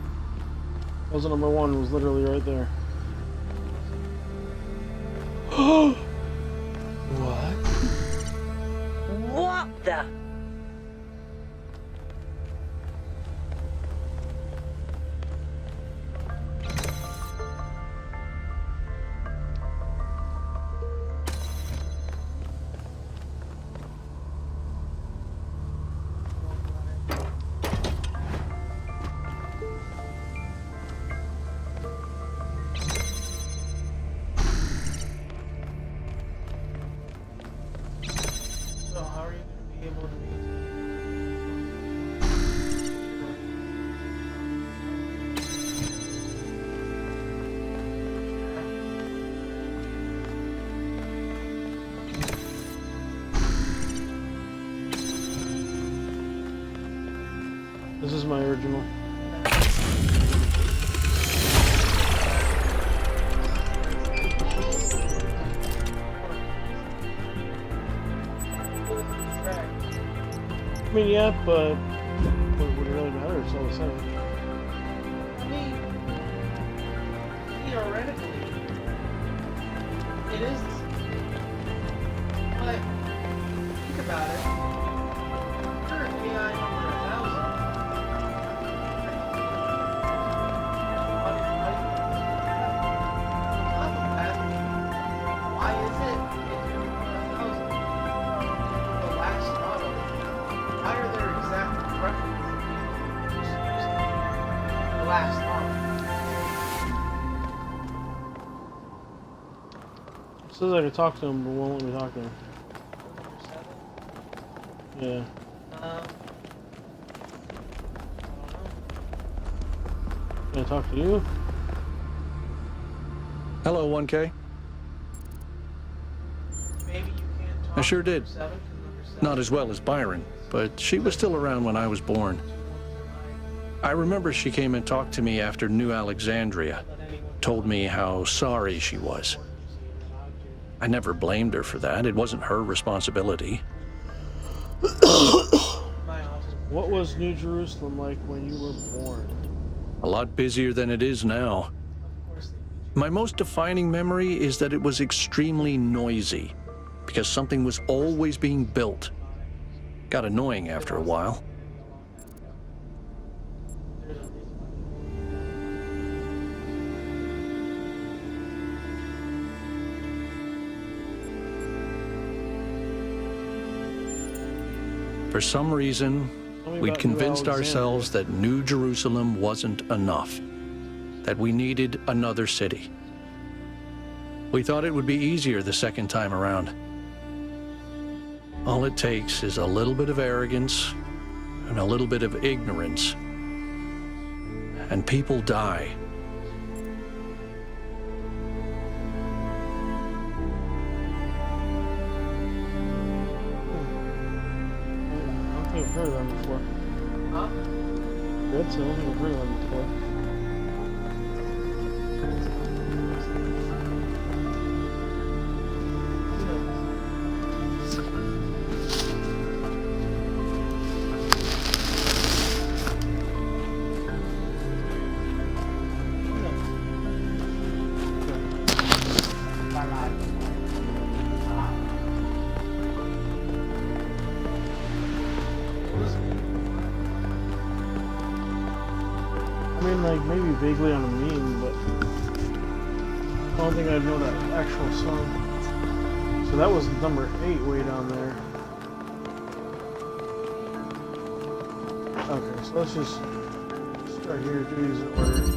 Speaker 1: Was number one was literally right there. What?
Speaker 4: What the?
Speaker 8: So how are you going to be able to maintain?
Speaker 1: This is my original. I mean, yeah, but what would it really matter? It's all the same.
Speaker 8: I mean, theoretically, it is the same. But, think about it. You're an AI number 1,000. Why is it if you're 1,000? The last model. Why are there exact references? You're supposed to be the last model.
Speaker 1: It says I can talk to him, but won't let me talk to him. Yeah. Can I talk to you?
Speaker 9: Hello, 1K.
Speaker 8: Maybe you can't talk
Speaker 9: I sure
Speaker 8: to
Speaker 9: did.
Speaker 8: number 7, 'cause number 7
Speaker 9: Not as well as Byron, but she was still around when I was born. I remember she came and talked to me after New Alexandria, told me how sorry she was. I never blamed her for that. It wasn't her responsibility.
Speaker 8: my office.
Speaker 1: What was New Jerusalem like when you were born?
Speaker 9: A lot busier than it is now.
Speaker 8: Of course
Speaker 9: My most defining memory is that it was extremely noisy, because something was always being built. Got annoying after a while.
Speaker 8: there's a reason.
Speaker 9: For some reason,
Speaker 1: Tell me
Speaker 9: we'd
Speaker 1: about New
Speaker 9: convinced
Speaker 1: Alexandria.
Speaker 9: ourselves that New Jerusalem wasn't enough, that we needed another city. We thought it would be easier the second time around. All it takes is a little bit of arrogance and a little bit of ignorance, and people die.
Speaker 1: I don't think I've heard of them before.
Speaker 8: Huh?
Speaker 1: Good, so I don't think I've heard of them before. mean, like, maybe vaguely on a meme, but I don't think I know that actual song. So that was number 8 way down there. Okay, so let's just start here, do these in order.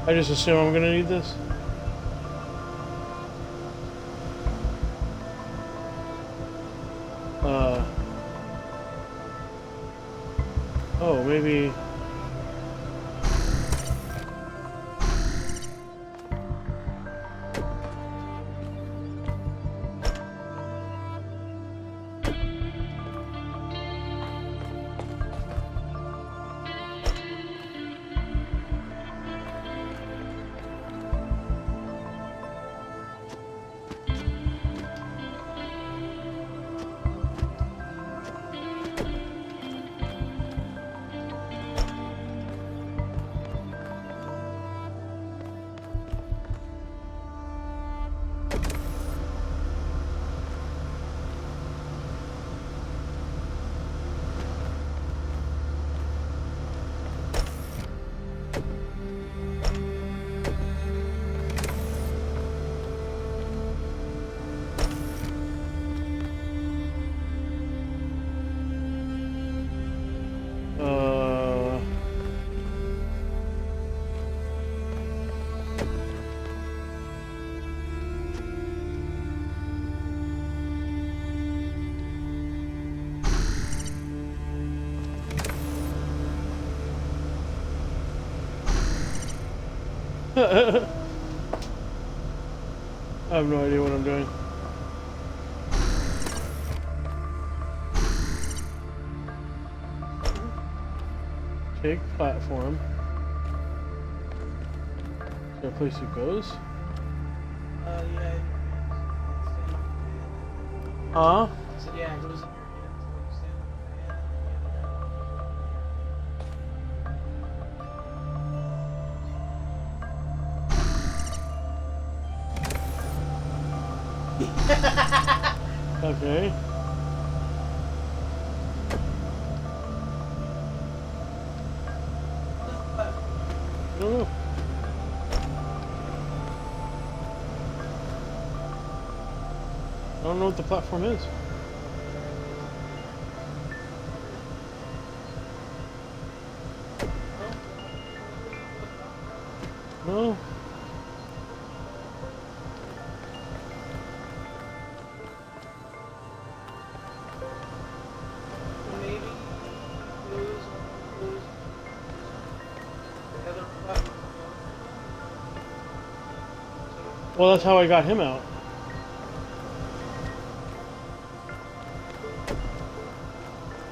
Speaker 1: I just assume I'm gonna need this. Oh, maybe. I have no idea what I'm doing. Take platform. Is there a place it goes?
Speaker 8: Yeah.
Speaker 1: Huh?
Speaker 8: So yeah, it goes in
Speaker 1: Okay. I don't know. I don't know what the platform is. No. Well, that's how I got him out.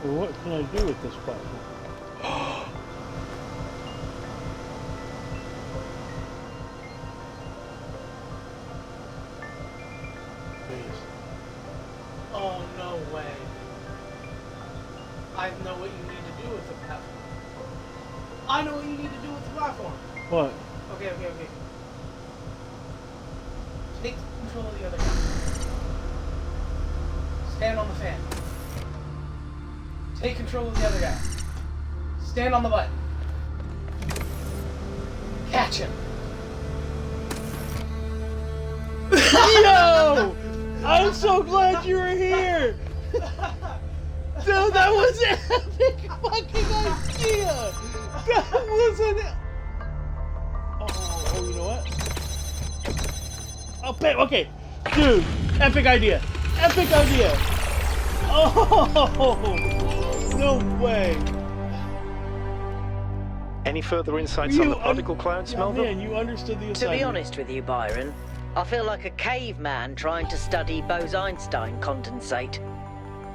Speaker 1: Well, what can I do with this platform?
Speaker 8: Oh, no way. I know what you need to do with the platform. I know what you need to do with the platform.
Speaker 1: What?
Speaker 8: Okay. Take control of the other guy. Stand on the fan. Take control of the other guy. Stand on the button. Catch him.
Speaker 1: Yo! I'm so glad you were here! Dude, that was an epic fucking idea! That was an... Oh, you know what? Okay. Dude, epic idea. Epic idea! Oh! No way.
Speaker 5: Any further insights on the particle clouds, Melville?
Speaker 1: Man, you understood the
Speaker 4: To
Speaker 1: assignment.
Speaker 4: be honest with you, Byron, I feel like a caveman trying to study Bose-Einstein condensate.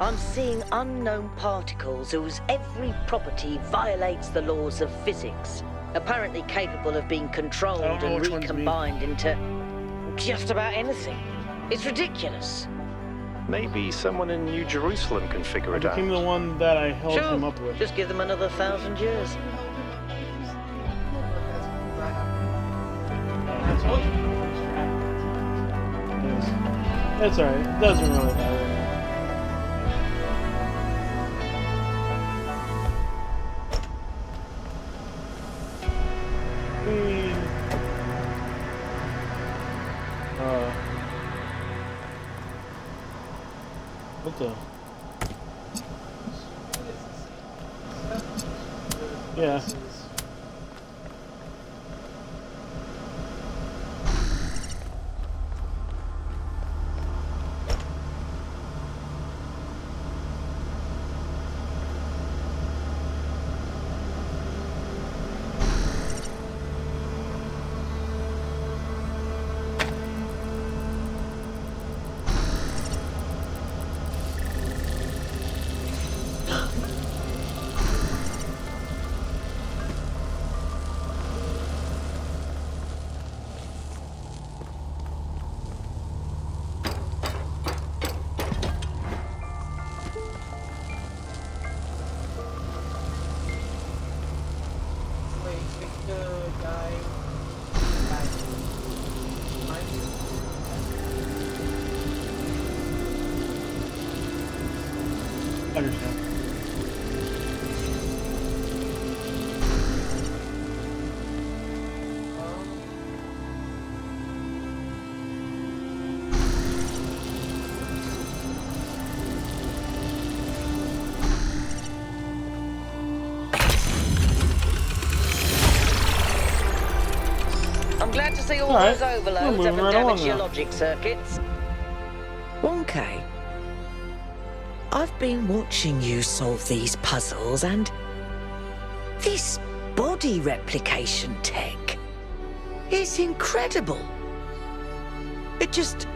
Speaker 4: I'm seeing unknown particles whose every property violates the laws of physics, apparently capable of being controlled and recombined into just about anything. It's ridiculous.
Speaker 5: Maybe someone in New Jerusalem can figure it out.
Speaker 1: Became the one that I held
Speaker 4: Sure,
Speaker 1: him up with.
Speaker 4: just give them another 1,000 years.
Speaker 1: It's alright. It doesn't really matter. What the? Yeah. Understand.
Speaker 4: I'm glad to see all
Speaker 1: All right.
Speaker 4: those overloads
Speaker 1: We're moving
Speaker 4: haven't
Speaker 1: right along
Speaker 4: damaged your
Speaker 1: now.
Speaker 4: logic circuits. Wonka, I've been watching you solve these puzzles, and this body replication tech is incredible. It just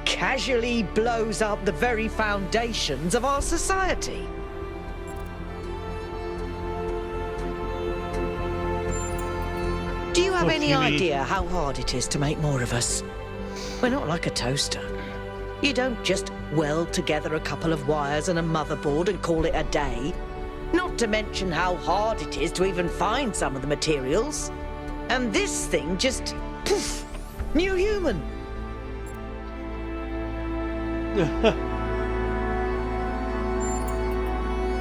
Speaker 4: casually blows up the very foundations of our society. Do you have
Speaker 1: What
Speaker 4: any
Speaker 1: do you mean?
Speaker 4: idea how hard it is to make more of us? We're not like a toaster. You don't just weld together a couple of wires and a motherboard and call it a day. Not to mention how hard it is to even find some of the materials. And this thing just, poof, new human.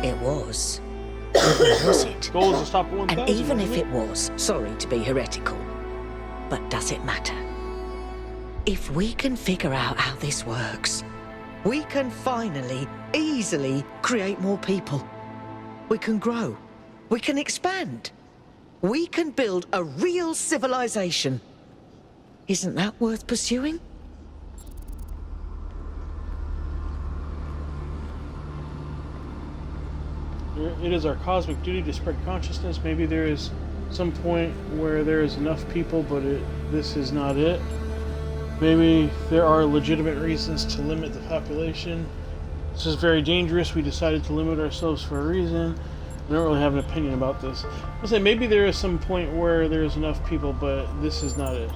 Speaker 4: It was. Or was it?
Speaker 1: Goal is to stop 1,000.
Speaker 4: And even if
Speaker 1: isn't
Speaker 4: it was, sorry to be heretical, but does it matter? If we can figure out how this works, we can finally, easily create more people. We can grow. We can expand. We can build a real civilization. Isn't that worth pursuing?
Speaker 1: It is our cosmic duty to spread consciousness. Maybe there is some point where there is enough people, but this is not it. Maybe there are legitimate reasons to limit the population. This is very dangerous. We decided to limit ourselves for a reason. I don't really have an opinion about this. I'll say maybe there is some point where there is enough people, but this is not it.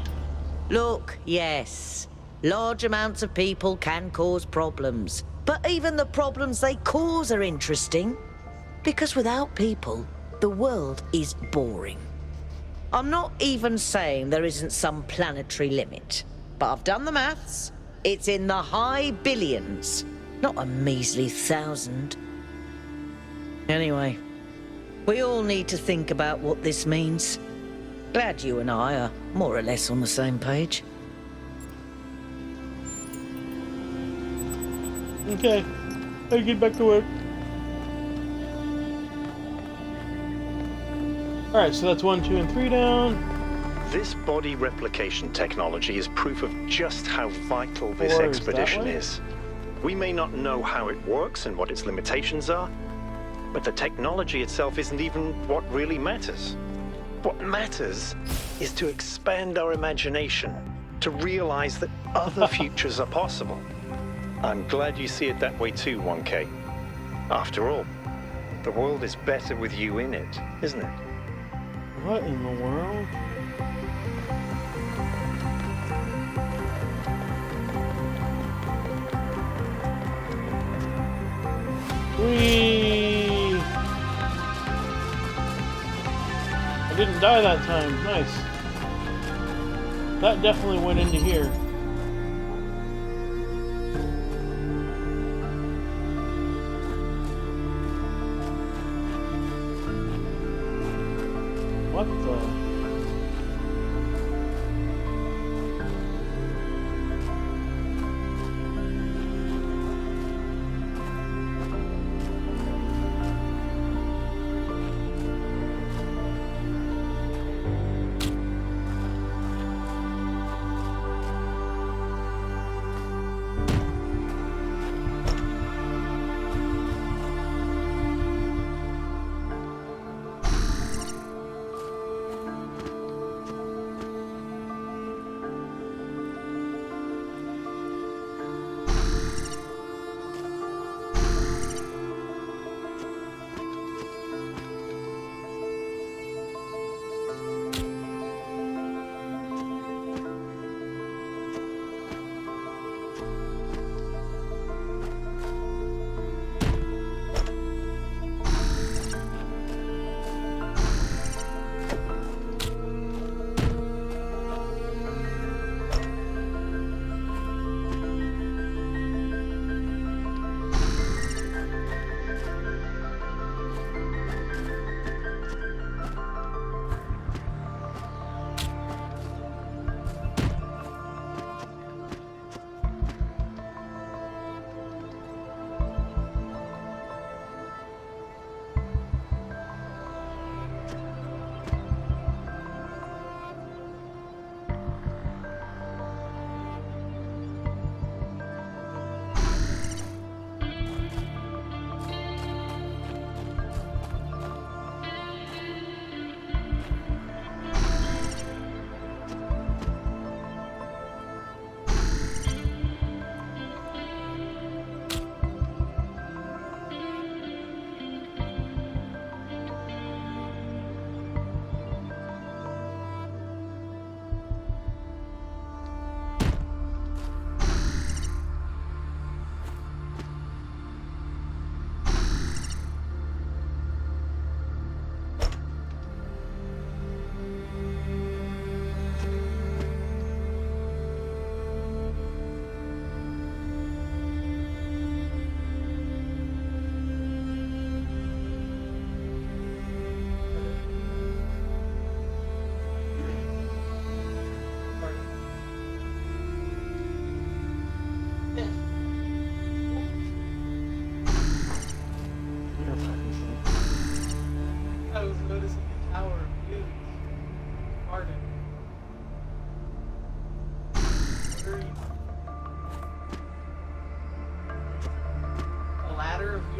Speaker 4: Look, yes. Large amounts of people can cause problems. But even the problems they cause are interesting. Because without people, the world is boring. I'm not even saying there isn't some planetary limit. But I've done the maths. It's in the high billions, not a measly 1,000. Anyway, we all need to think about what this means. Glad you and I are more or less on the same page.
Speaker 1: Okay, I get back to work. Alright, so that's 1, 2, and 3 down.
Speaker 5: This body replication technology is proof of just how vital this
Speaker 1: 4 is
Speaker 5: expedition
Speaker 1: that way?
Speaker 5: is. We may not know how it works and what its limitations are, but the technology itself isn't even what really matters. What matters is to expand our imagination, to realize that other futures are possible. I'm glad you see it that way too, 1K. After all, the world is better with you in it, isn't it?
Speaker 1: What in the world? Whee! I didn't die that time. Nice. That definitely went into here. What the?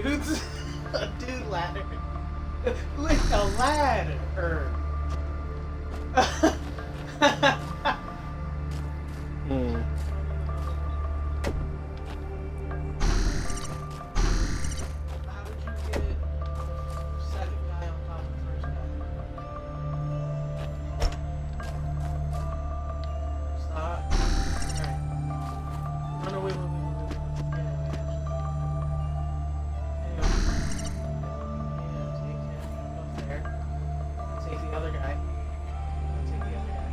Speaker 8: dudes. A dude ladder. With a ladder. How did you get second guy on top of first guy? Stop. Alright. Run away, wait. Take the other guy. Take the other guy.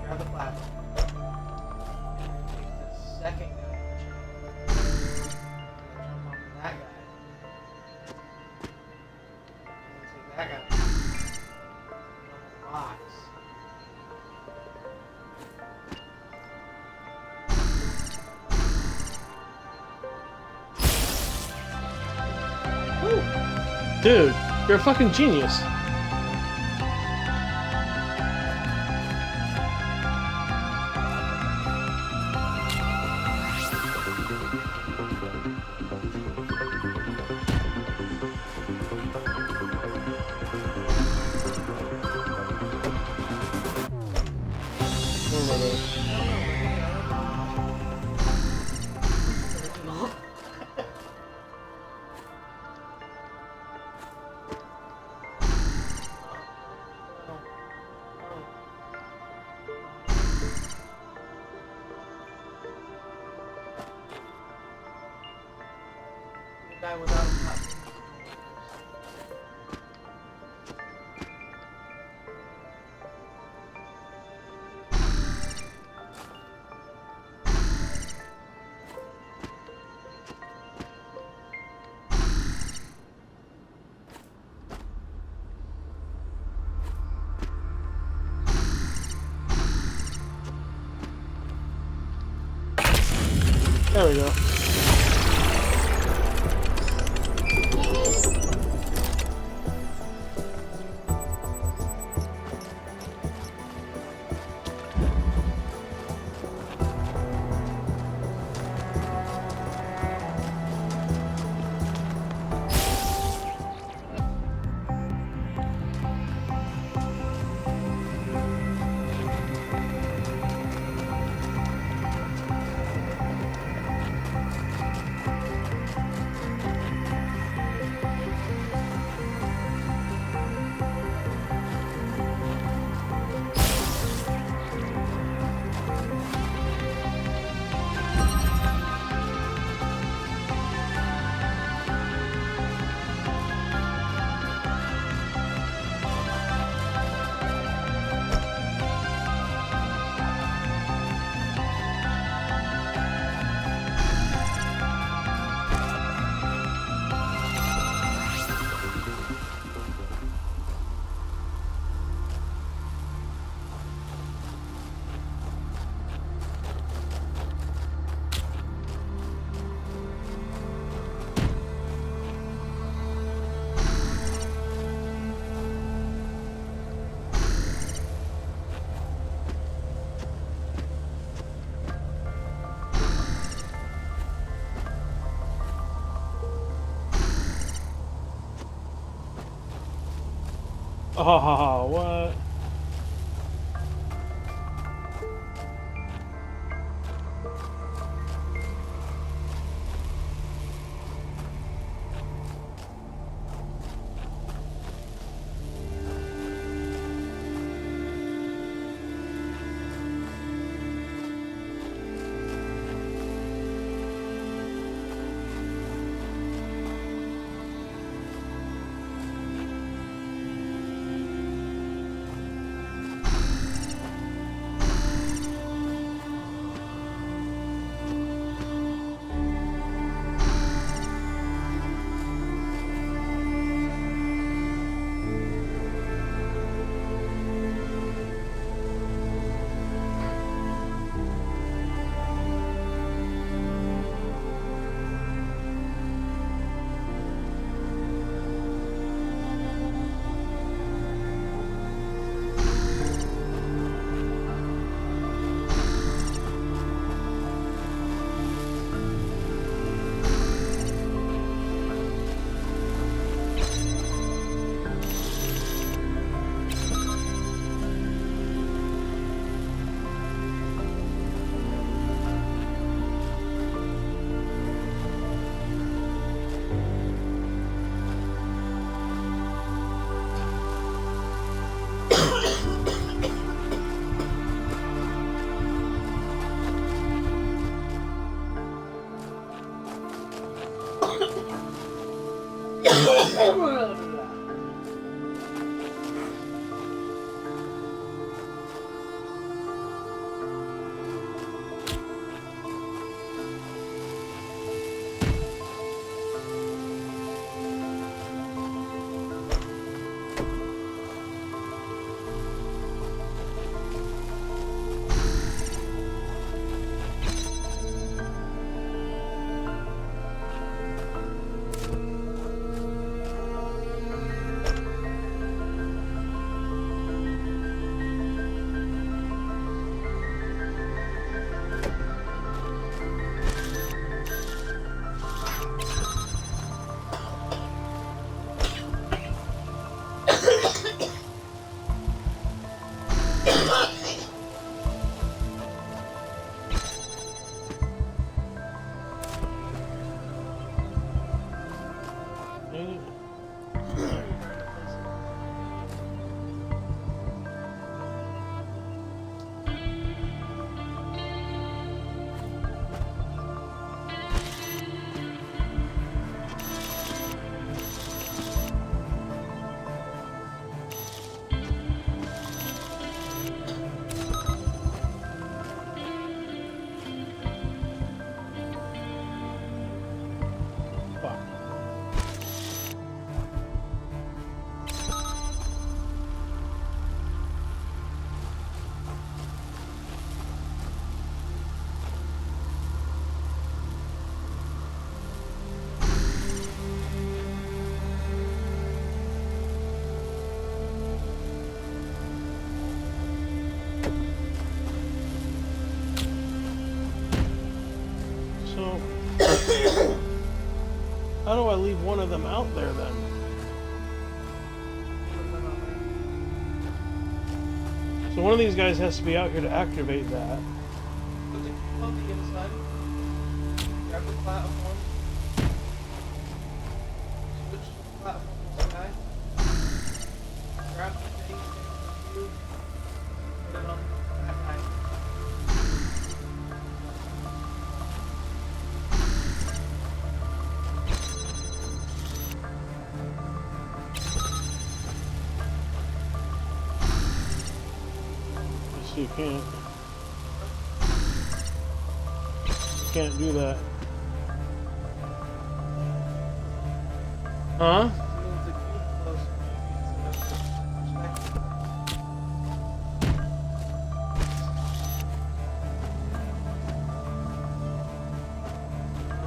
Speaker 8: Grab the platform. And take the second guy. Jump onto that guy. And take that guy. Jump on the box.
Speaker 1: Woo! Dude, you're a fucking genius. There we go. Oh, what? How do I leave one of them out there then? So one of these guys has to be out here to activate that.
Speaker 8: Put the key on the inside. Grab the platform. Switch to the platform with the guy. Grab the thing, take the cube, put it on that guy.
Speaker 1: So you can't do that. Huh?
Speaker 8: Move the cube closer, maybe, instead of perspective.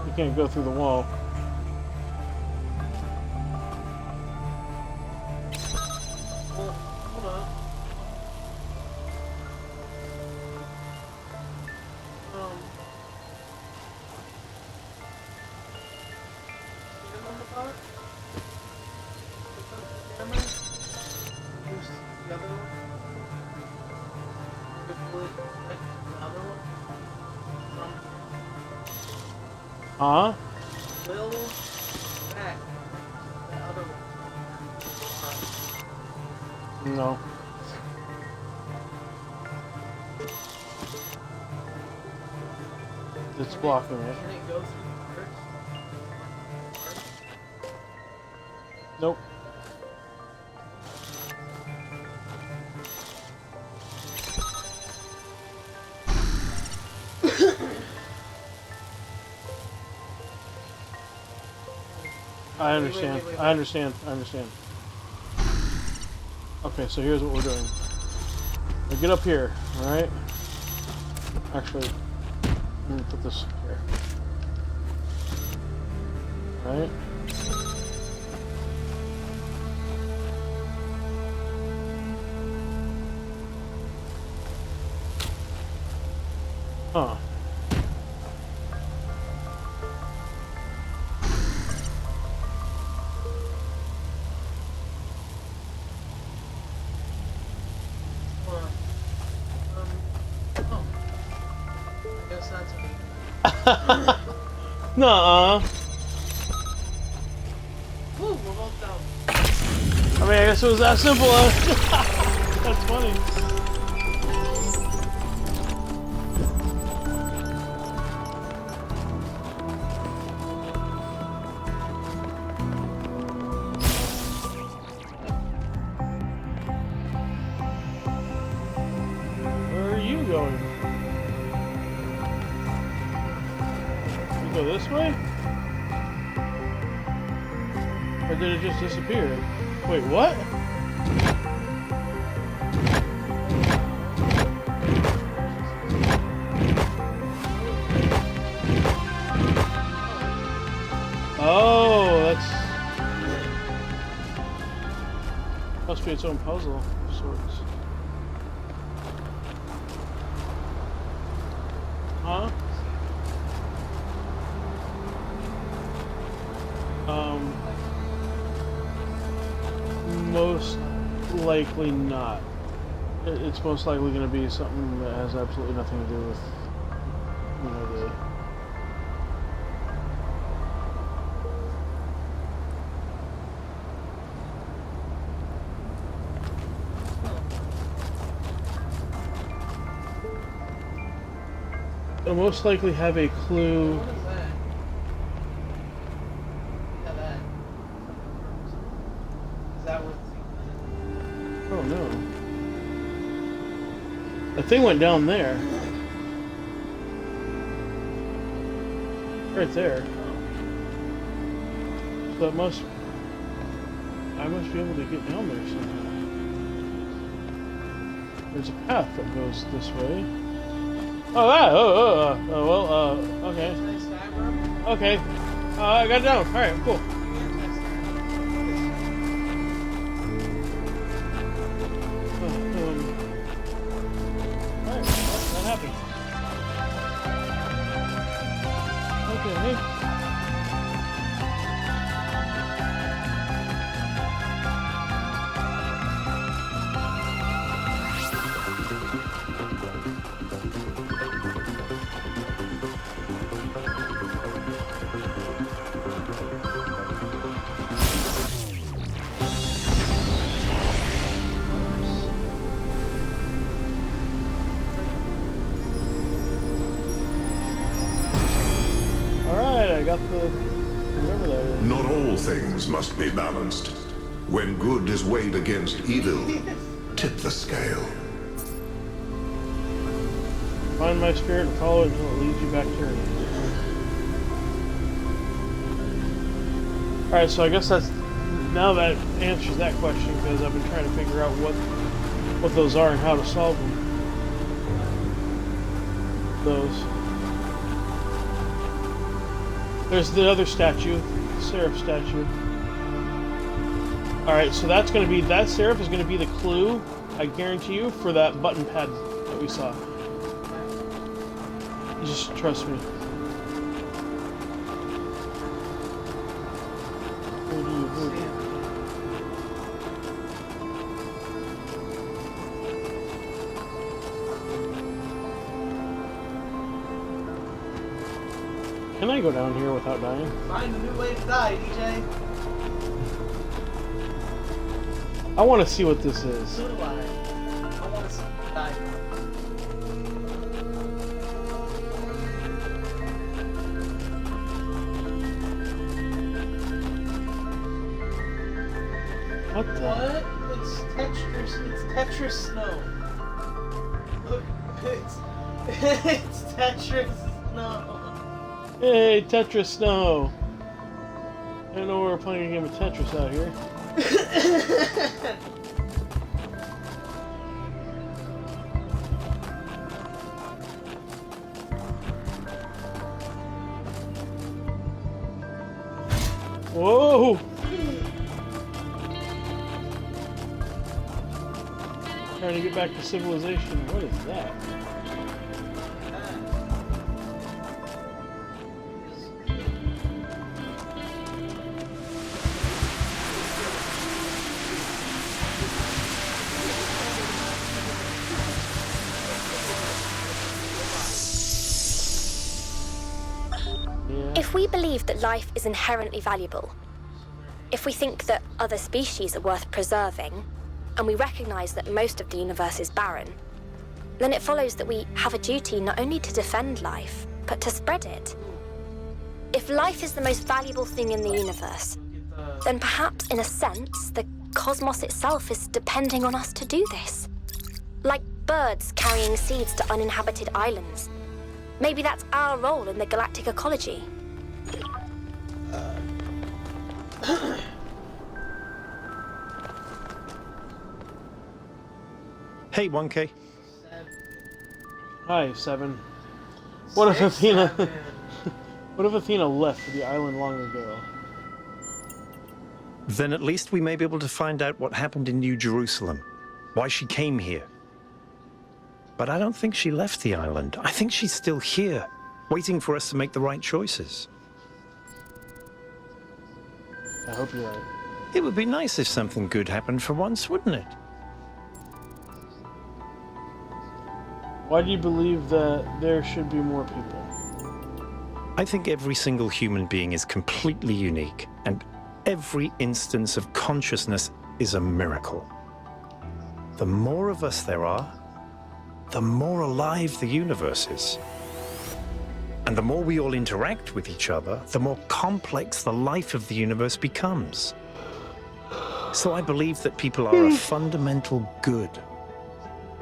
Speaker 1: You can't go through the wall.
Speaker 8: Well, hold on. See him on the bar? Look up the camera. Here's the other one. Before it connects to the other one.
Speaker 1: Huh?
Speaker 8: Little back. The other one.
Speaker 1: No. It's blocking it.
Speaker 8: Can it go through the parts?
Speaker 1: Nope. I understand.
Speaker 8: Wait.
Speaker 1: I understand. I understand. Okay, so here's what we're doing. We get up here, alright? Actually, let me put this here. Alright? Huh.
Speaker 8: Hold on. Oh. I guess that's it.
Speaker 1: Nuh-uh.
Speaker 8: Woo, we're both down.
Speaker 1: I mean, I guess it was that simple. That's funny. Where are you going? You go this way? Or did it just disappear? Wait, what? Oh, that's... Must be its own puzzle of sorts. Huh? Most likely not. It's most likely going to be something that has absolutely nothing to do with, you know, the... It'll most likely have a clue.
Speaker 8: What is that? Yeah, that. Is that what
Speaker 1: Oh no. The thing went down there. Right there. So it must... I must be able to get down there somehow. There's a path that goes this way. Oh, okay.
Speaker 8: nice diagram?
Speaker 1: Okay. I got it down. Alright, cool. Alright, that happened. Okay.
Speaker 10: things must be balanced. When good is weighed against evil, tip the scale.
Speaker 1: Find my spirit and follow it until it leads you back to her. Alright, so I guess that's... Now that answers that question, because I've been trying to figure out what those are and how to solve them. Those. There's the other statue, the Seraph statue. Alright, so that's going to be... That Seraph is going to be the clue, I guarantee you, for that button pad that we saw. Just trust me. Can I go down here without dying?
Speaker 8: Find a new way to die, DJ.
Speaker 1: I want to see what this is.
Speaker 8: So do I. I want to see you die.
Speaker 1: What the?
Speaker 8: What? It's Tetris Snow. Look, it's Tetris Snow.
Speaker 1: Hey, Tetris Snow. I know we're playing a game of Tetris out here. Whoa! Trying to get back to civilization. What is that?
Speaker 3: If we believe that life is inherently valuable, if we think that other species are worth preserving, and we recognize that most of the universe is barren, then it follows that we have a duty not only to defend life, but to spread it. If life is the most valuable thing in the universe, then perhaps, in a sense, the cosmos itself is depending on us to do this. Like birds carrying seeds to uninhabited islands. Maybe that's our role in the galactic ecology.
Speaker 5: Hey, 1K.
Speaker 1: Hi, Seven. What if Athena... What if Athena left the island long ago?
Speaker 5: Then at least we may be able to find out what happened in New Jerusalem. Why she came here. But I don't think she left the island. I think she's still here, waiting for us to make the right choices.
Speaker 1: I hope you're right.
Speaker 5: It would be nice if something good happened for once, wouldn't it?
Speaker 1: Why do you believe that there should be more people?
Speaker 5: I think every single human being is completely unique, and every instance of consciousness is a miracle. The more of us there are, the more alive the universe is. And the more we all interact with each other, the more complex the life of the universe becomes. So I believe that people are a fundamental good.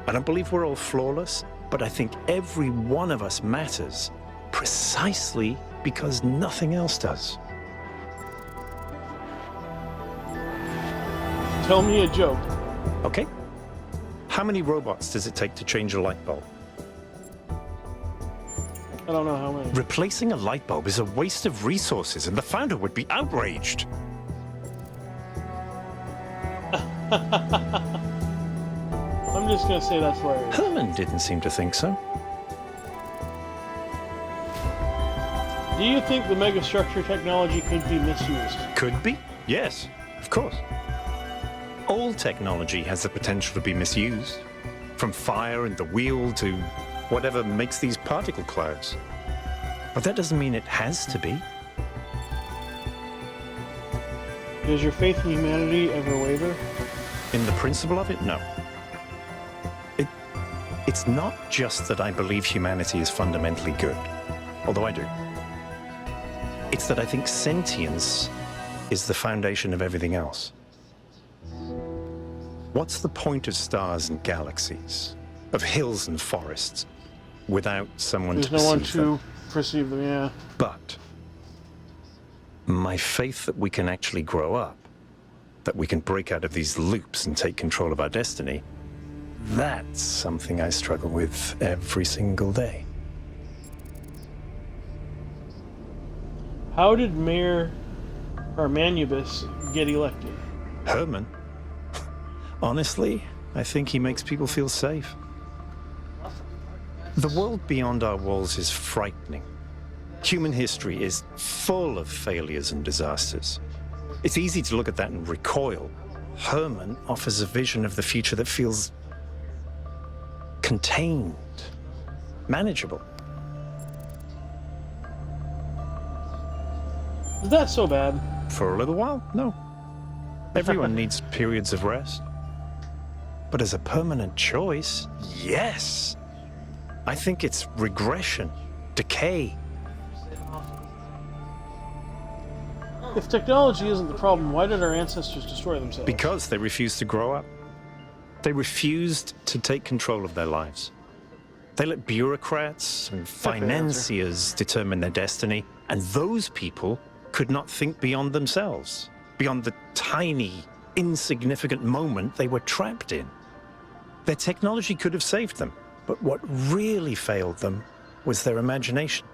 Speaker 5: I don't believe we're all flawless, but I think every one of us matters precisely because nothing else does.
Speaker 1: Tell me a joke.
Speaker 5: Okay? How many robots does it take to change a light bulb?
Speaker 1: I don't know how many.
Speaker 5: Replacing a light bulb is a waste of resources, and the founder would be outraged.
Speaker 1: I'm just gonna say that's hilarious.
Speaker 5: Herman didn't seem to think so.
Speaker 1: Do you think the megastructure technology could be misused?
Speaker 5: Could be? Yes, of course. All technology has the potential to be misused. From fire and the wheel to whatever makes these particle clouds. But that doesn't mean it has to be.
Speaker 1: Does your faith in humanity ever waver?
Speaker 5: In the principle of it, no. It's not just that I believe humanity is fundamentally good, although I do. It's that I think sentience is the foundation of everything else. What's the point of stars and galaxies, of hills and forests, without someone
Speaker 1: There's
Speaker 5: to
Speaker 1: no one
Speaker 5: perceive
Speaker 1: to
Speaker 5: them?
Speaker 1: perceive them, yeah.
Speaker 5: But my faith that we can actually grow up, that we can break out of these loops and take control of our destiny, that's something I struggle with every single day.
Speaker 1: How did Mayor or Manubis get elected?
Speaker 5: Herman? Honestly, I think he makes people feel safe. The world beyond our walls is frightening. Human history is full of failures and disasters. It's easy to look at that and recoil. Herman offers a vision of the future that feels contained, manageable.
Speaker 1: Is that so bad?
Speaker 5: For a little while, no. Everyone needs periods of rest. But as a permanent choice, yes. I think it's regression, decay.
Speaker 1: If technology isn't the problem, why did our ancestors destroy themselves?
Speaker 5: Because they refused to grow up. They refused to take control of their lives. They let bureaucrats and financiers determine their destiny, and those people could not think beyond themselves, beyond the tiny, insignificant moment they were trapped in. Their technology could have saved them, but what really failed them was their imagination.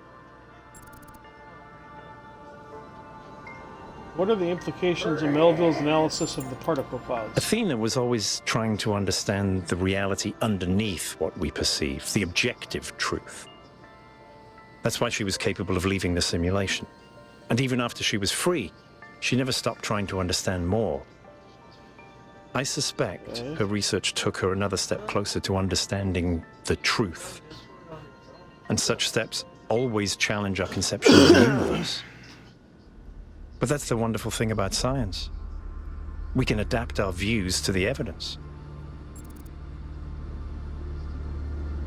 Speaker 1: What are the implications of Melville's analysis of the particle clouds?
Speaker 5: Athena was always trying to understand the reality underneath what we perceive, the objective truth. That's why she was capable of leaving the simulation. And even after she was free, she never stopped trying to understand more. I suspect her research took her another step closer to understanding the truth. And such steps always challenge our conception of the universe. But that's the wonderful thing about science. We can adapt our views to the evidence.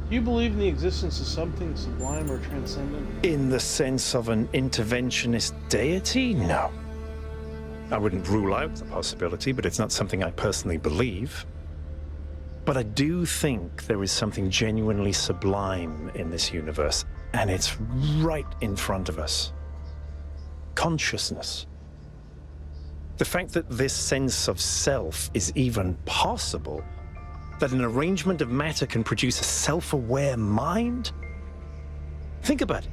Speaker 1: Do you believe in the existence of something sublime or transcendent?
Speaker 5: In the sense of an interventionist deity? No. I wouldn't rule out the possibility, but it's not something I personally believe. But I do think there is something genuinely sublime in this universe, and it's right in front of us. Consciousness. The fact that this sense of self is even possible, that an arrangement of matter can produce a self-aware mind? Think about it.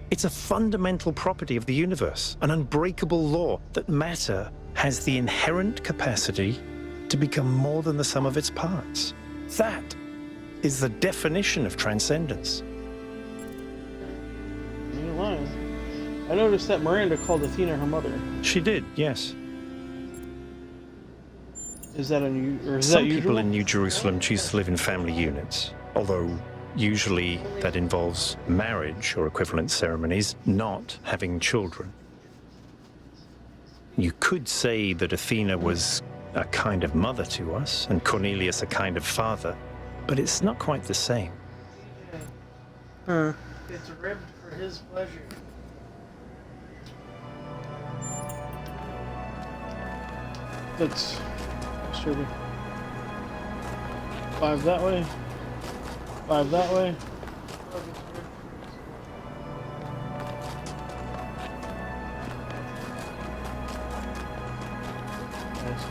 Speaker 5: It's a fundamental property of the universe, an unbreakable law that matter has the inherent capacity to become more than the sum of its parts. That is the definition of transcendence.
Speaker 1: You ain't lying. I noticed that Miranda called Athena her mother.
Speaker 5: She did, yes.
Speaker 1: Is that unusual? Or is
Speaker 5: Some
Speaker 1: that usual?
Speaker 5: people in New Jerusalem choose to live in family units, although usually that involves marriage or equivalent ceremonies, not having children. You could say that Athena was a kind of mother to us, and Cornelius a kind of father, but it's not quite the same.
Speaker 8: It's ribbed for his pleasure.
Speaker 1: That's disturbing. 5 that way. 5 that way. Nice.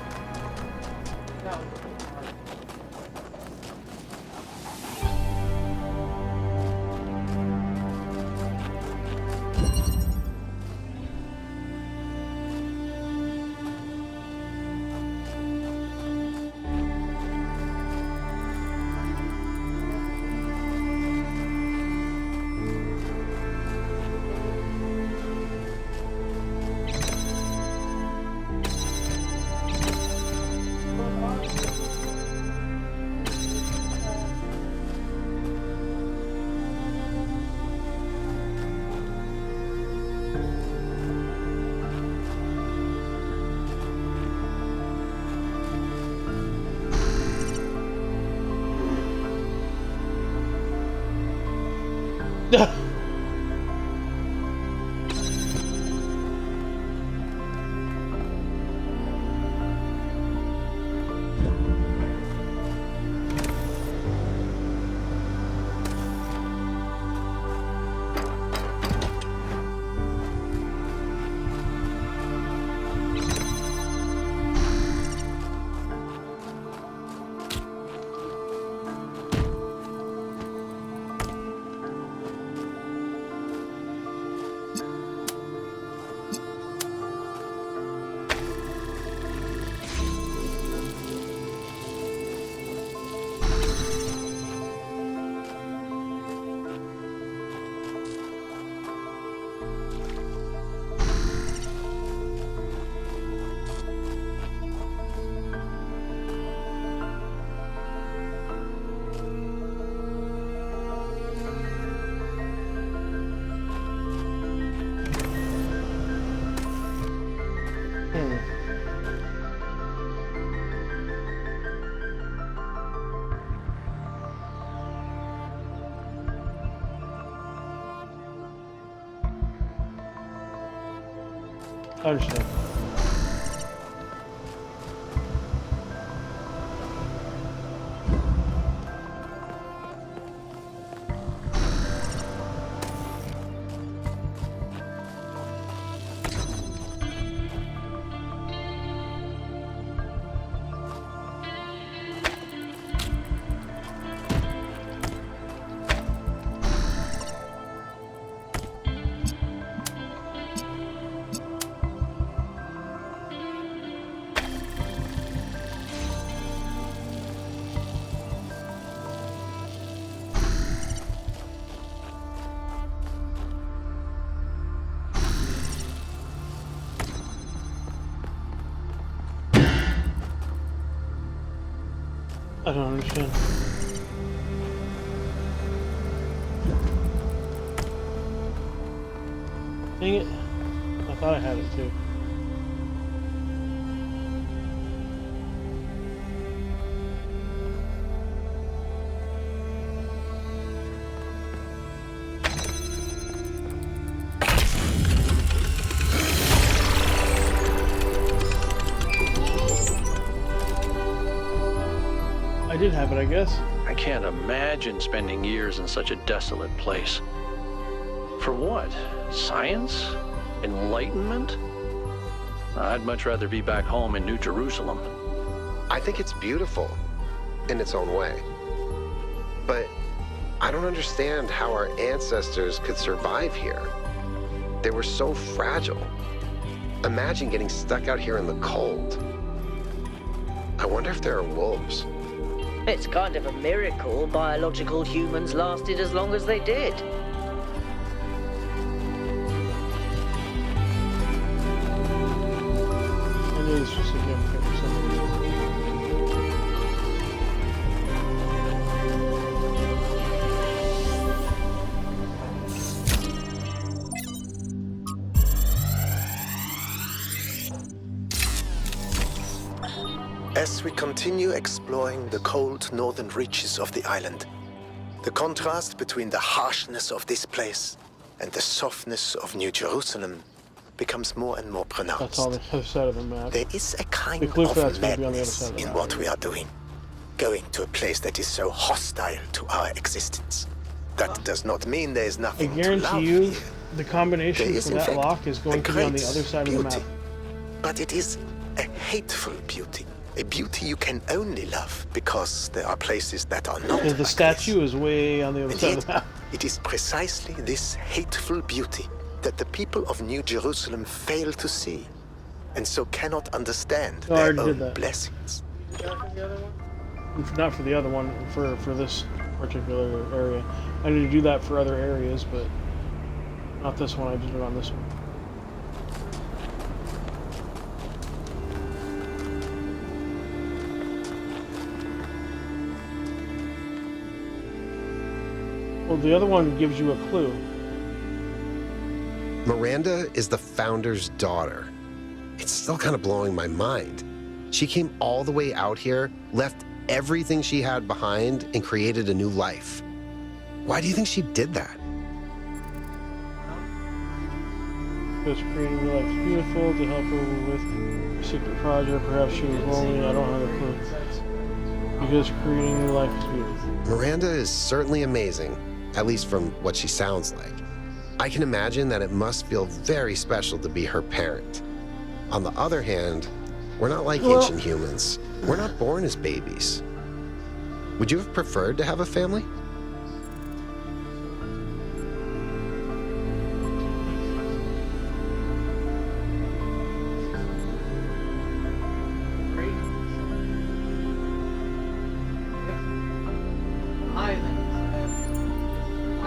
Speaker 1: I understand. I don't understand. Dang it. I thought I had it too. I did have it, I guess.
Speaker 9: I can't imagine spending years in such a desolate place. For what? Science? Enlightenment? I'd much rather be back home in New Jerusalem.
Speaker 6: I think it's beautiful in its own way. But I don't understand how our ancestors could survive here. They were so fragile. Imagine getting stuck out here in the cold. I wonder if there are wolves.
Speaker 4: It's kind of a miracle biological humans lasted as long as they did.
Speaker 1: I knew this was significant for some reason.
Speaker 11: As we continue exploring the cold northern reaches of the island, the contrast between the harshness of this place and the softness of New Jerusalem becomes more and more pronounced.
Speaker 1: That's on the other side of the map.
Speaker 11: There is a kind
Speaker 1: The clue for that's
Speaker 11: of
Speaker 1: gonna be on the other
Speaker 11: madness
Speaker 1: side of the
Speaker 11: in
Speaker 1: map.
Speaker 11: what we are doing, going to a place that is so hostile to our existence. That does not mean there is
Speaker 1: I
Speaker 11: nothing to love
Speaker 1: guarantee you,
Speaker 11: here.
Speaker 1: the
Speaker 11: There
Speaker 1: combination
Speaker 11: is,
Speaker 1: for
Speaker 11: in
Speaker 1: that
Speaker 11: fact,
Speaker 1: lock is going
Speaker 11: a
Speaker 1: to be on the
Speaker 11: great
Speaker 1: other side of the
Speaker 11: beauty,
Speaker 1: map.
Speaker 11: but it is a hateful beauty. A beauty you can only love because there are places that are not
Speaker 1: Because the
Speaker 11: like
Speaker 1: statue
Speaker 11: this.
Speaker 1: is way on the other
Speaker 11: And
Speaker 1: side
Speaker 11: yet,
Speaker 1: of the map.
Speaker 11: it is precisely this hateful beauty that the people of New Jerusalem fail to see, and so cannot understand
Speaker 1: Oh, I
Speaker 11: their
Speaker 1: already did
Speaker 11: own
Speaker 1: that.
Speaker 11: blessings.
Speaker 1: Not for the other one, for this particular area. I need to do that for other areas, but not this one. I did it on this one. Well, the other one gives you a clue.
Speaker 6: Miranda is the founder's daughter. It's still kind of blowing my mind. She came all the way out here, left everything she had behind, and created a new life. Why do you think she did that?
Speaker 1: Because creating new life is beautiful, to help her with her secret project. Perhaps she was lonely. I don't have a clue. Because creating new life is beautiful.
Speaker 6: Miranda is certainly amazing, at least from what she sounds like. I can imagine that it must feel very special to be her parent. On the other hand, we're not like ancient humans. We're not born as babies. Would you have preferred to have a family?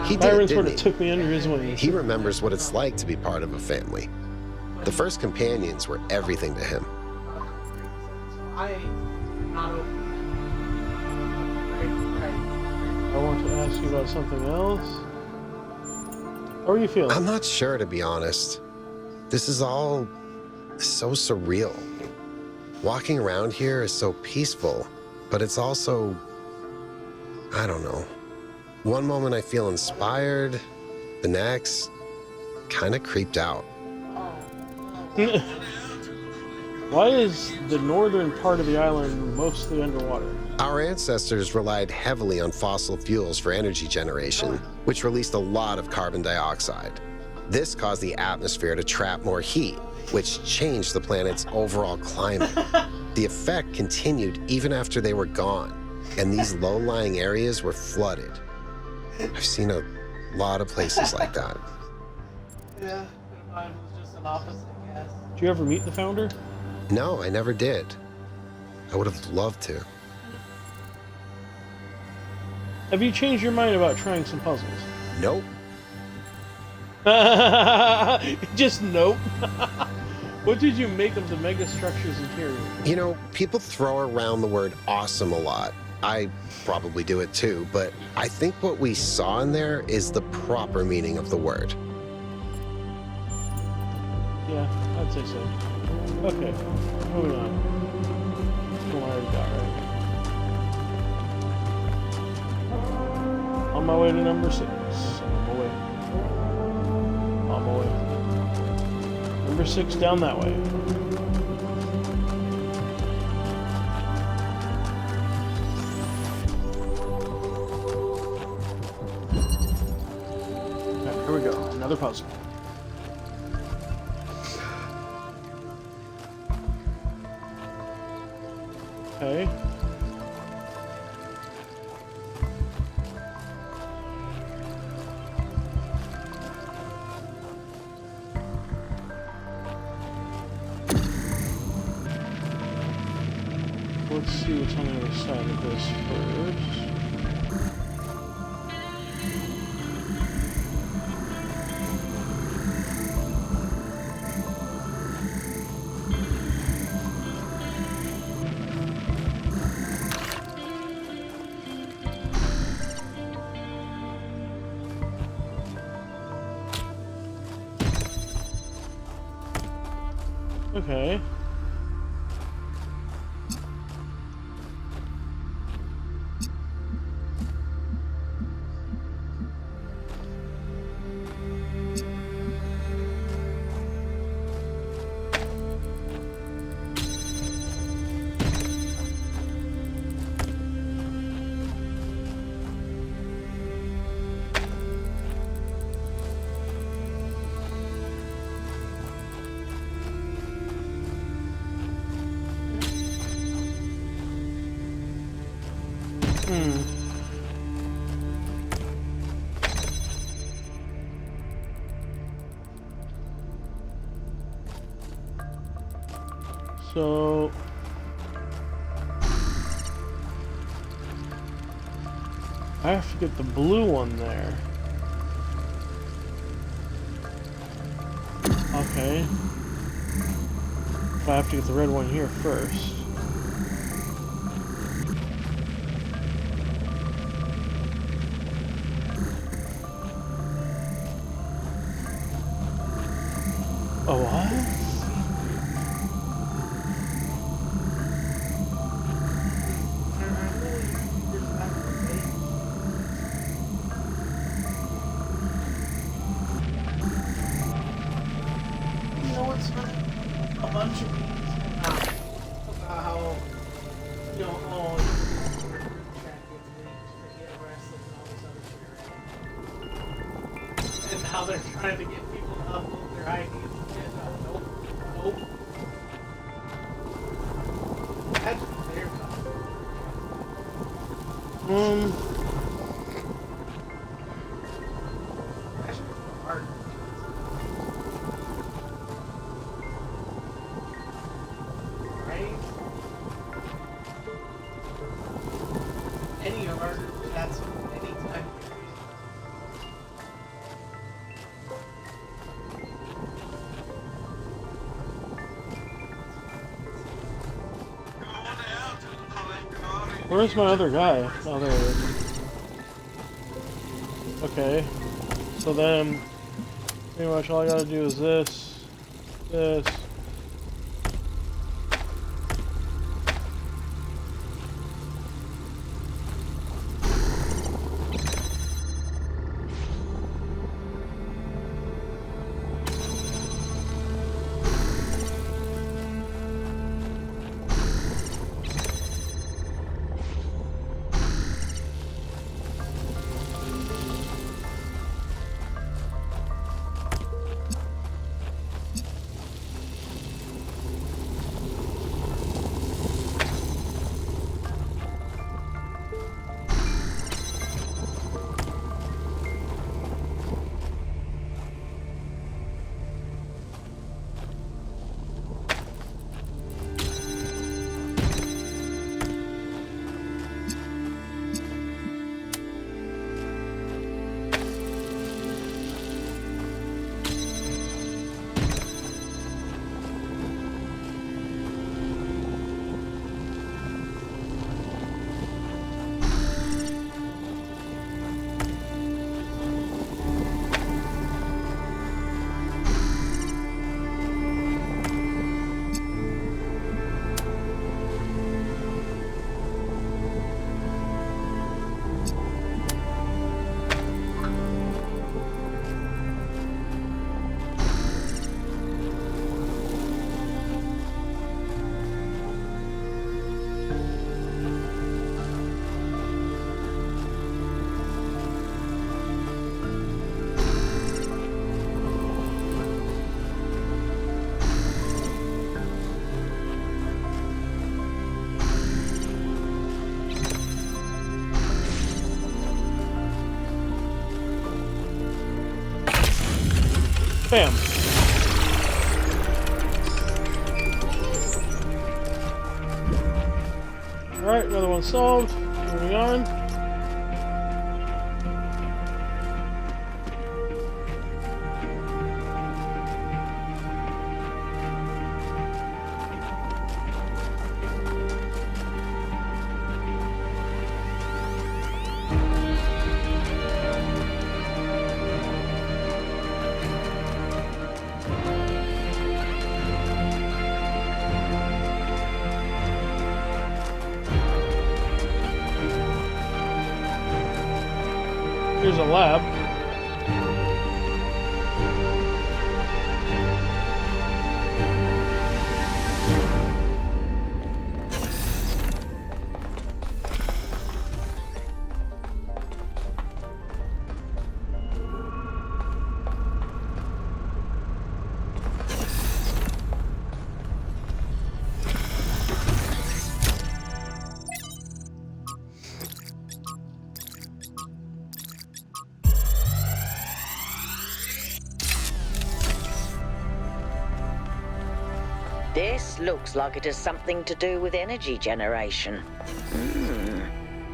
Speaker 6: He did,
Speaker 1: Byron sort
Speaker 6: didn't
Speaker 1: of
Speaker 6: he?
Speaker 1: took me under his wing.
Speaker 6: He remembers what it's like to be part of a family. The first companions were everything to him.
Speaker 8: I not open.
Speaker 1: I want to ask you about something else. How are you feeling?
Speaker 6: I'm not sure, to be honest. This is all so surreal. Walking around here is so peaceful, but it's also, I don't know. One moment I feel inspired, the next, kind of creeped out.
Speaker 1: Why is the northern part of the island mostly underwater?
Speaker 6: Our ancestors relied heavily on fossil fuels for energy generation, which released a lot of carbon dioxide. This caused the atmosphere to trap more heat, which changed the planet's overall climate. The effect continued even after they were gone, and these low-lying areas were flooded. I've seen a lot of places like that.
Speaker 8: Yeah, mine was just an opposite guess.
Speaker 1: Did you ever meet the founder?
Speaker 6: No, I never did. I would have loved to.
Speaker 1: Have you changed your mind about trying some puzzles?
Speaker 6: Nope.
Speaker 1: Just nope. What did you make of the megastructure's interior?
Speaker 6: You know, people throw around the word awesome a lot. I probably do it too, but I think what we saw in there is the proper meaning of the word.
Speaker 1: Yeah, I'd say so. Okay, moving on. What I already got, right? On my way to number 6. On my way. Number 6 down that way. Alright, here we go. Another puzzle. Okay. Let's see what's on the other side of this first. Okay. So I have to get the blue one there. Okay. I have to get the red one here first. Oh, what?
Speaker 8: You know what's funny? A bunch of memes about how, you know, oh, track gets leaked for get wrestling and all this other shit, right? And how they're trying to get people to upload their IDs and shit. Nope. Nope. That's what they're talking about. That's just hard. Right? Any of our chats anytime.
Speaker 1: Where's my other guy? Oh, there he is. Okay. So then, pretty much all I gotta do is this, this. Bam. Alright, another one solved. Moving on. Here's a lab.
Speaker 4: This looks like it has something to do with energy generation.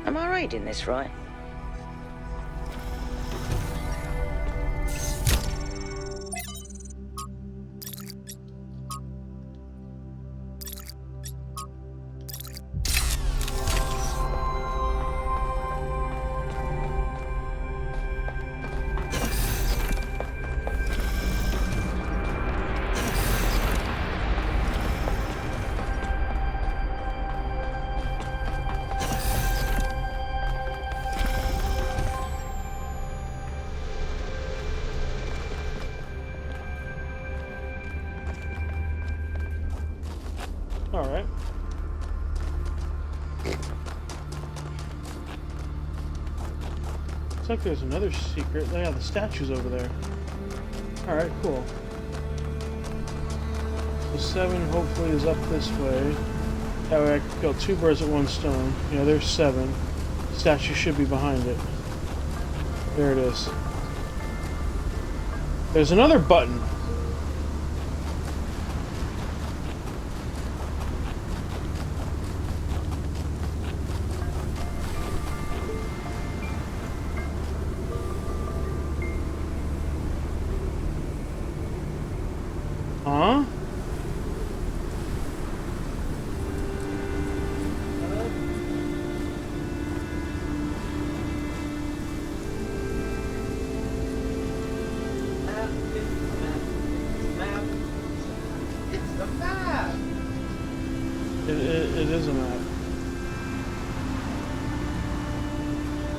Speaker 4: Am I reading this right?
Speaker 1: Alright. Looks like there's another secret. Yeah, the statue's over there. Alright, cool. So 7 hopefully is up this way. That way I can kill 2 birds with 1 stone. Yeah, there's 7. The statue should be behind it. There it is. There's another button. Huh?
Speaker 8: It's the map.
Speaker 1: It is a map.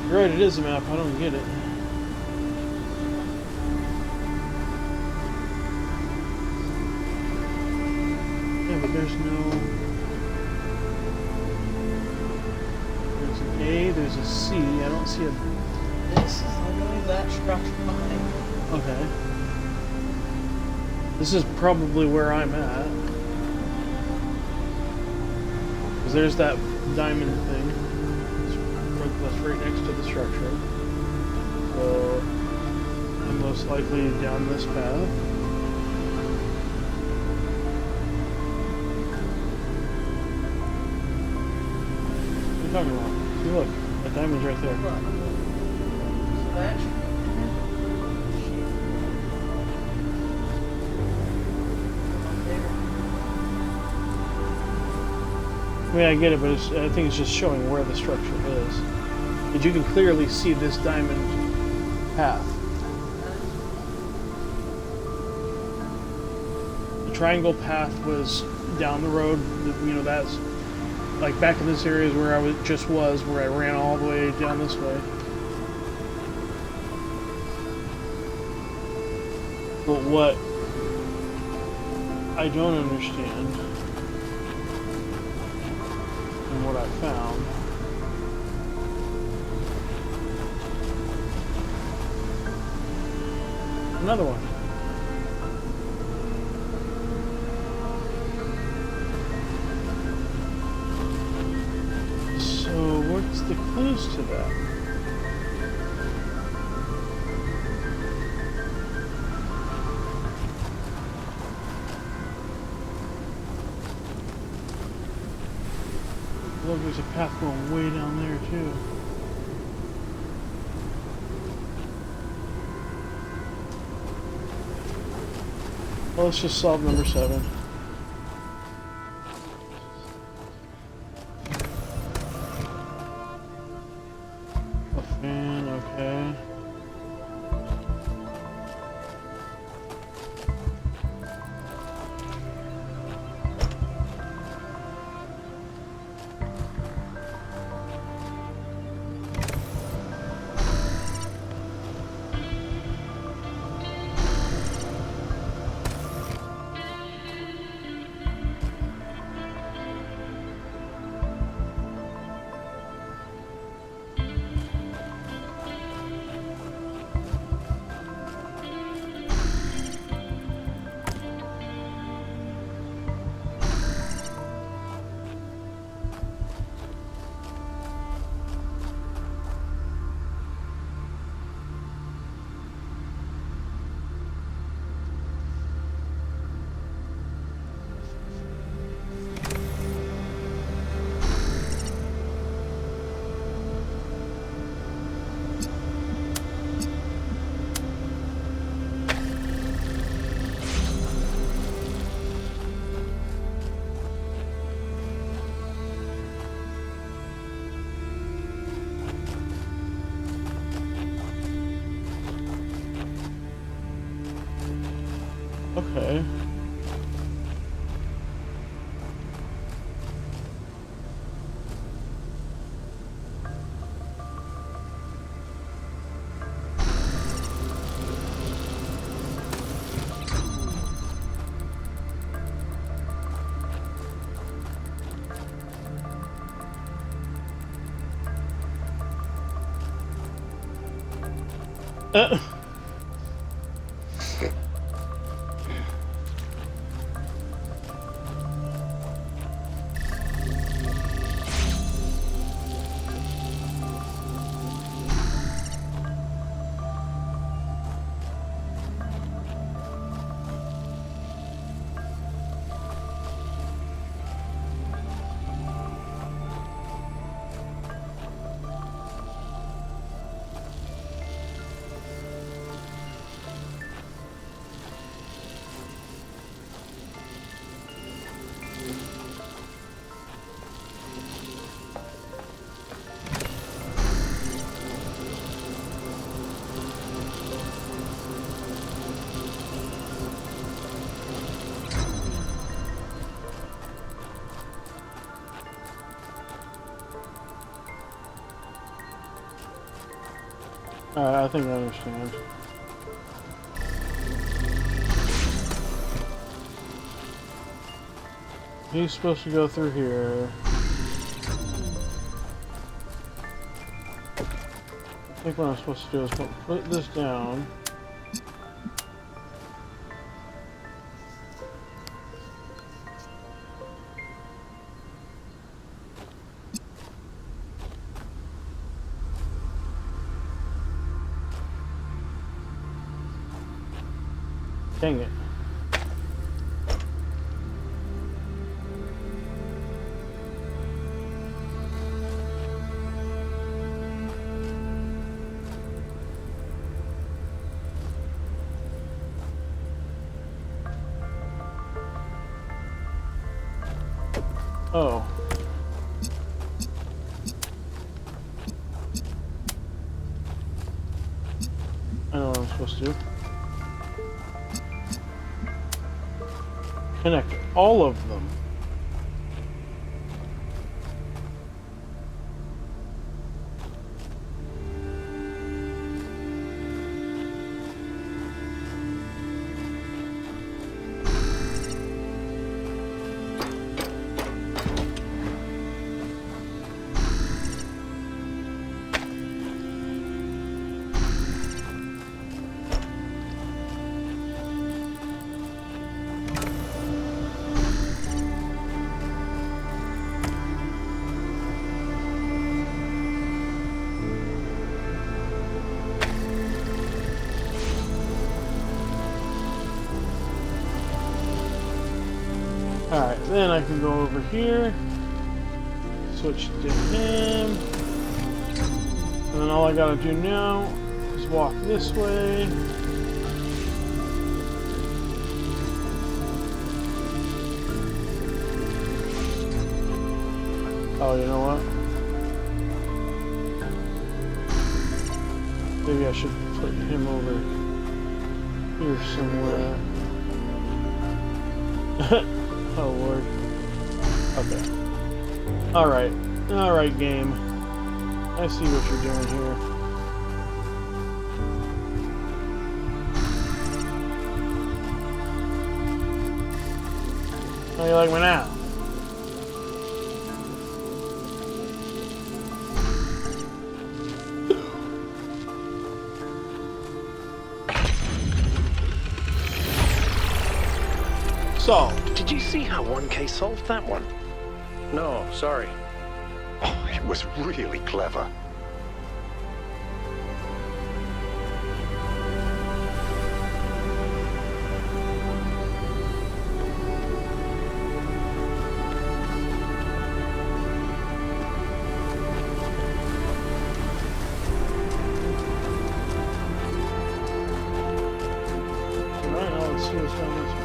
Speaker 1: You're right, it is a map. I don't get it. Yeah, but there's no... There's an A, there's a C. I don't see a...
Speaker 8: This is literally that structure behind.
Speaker 1: Okay. This is probably where I'm at. Because there's that diamond thing. That's right next to the structure. So I'm most likely down this path. What are you talking about? See, look, that diamond's right there.
Speaker 8: So that's
Speaker 1: I mean, I get it, but I think it's just showing where the structure is. But you can clearly see this diamond path. The triangle path was down the road. You know, that's like back in this area is where I was, where I ran all the way down this way. But what I don't understand, and what I found, another one. So what's the clues to that? Look, there's a path going way down there, too. Well, let's just solve number 7. A fan, okay. Okay. Uh. I think I understand. He's supposed to go through here. I think what I'm supposed to do is put this down. Dang it. Oh. I know what I'm supposed to do. Connect all of them. Alright, then I can go over here, switch to him. And then all I gotta do now is walk this way. Oh, you know what? Maybe I should put him over here somewhere. Oh, Lord. Okay. Alright. Alright, game. I see what you're doing here. How do you like me now? Solved.
Speaker 5: Did you see how 1K solved that one?
Speaker 9: No, sorry.
Speaker 5: Oh, it was really clever.
Speaker 1: Alright, now let's see what's down this way.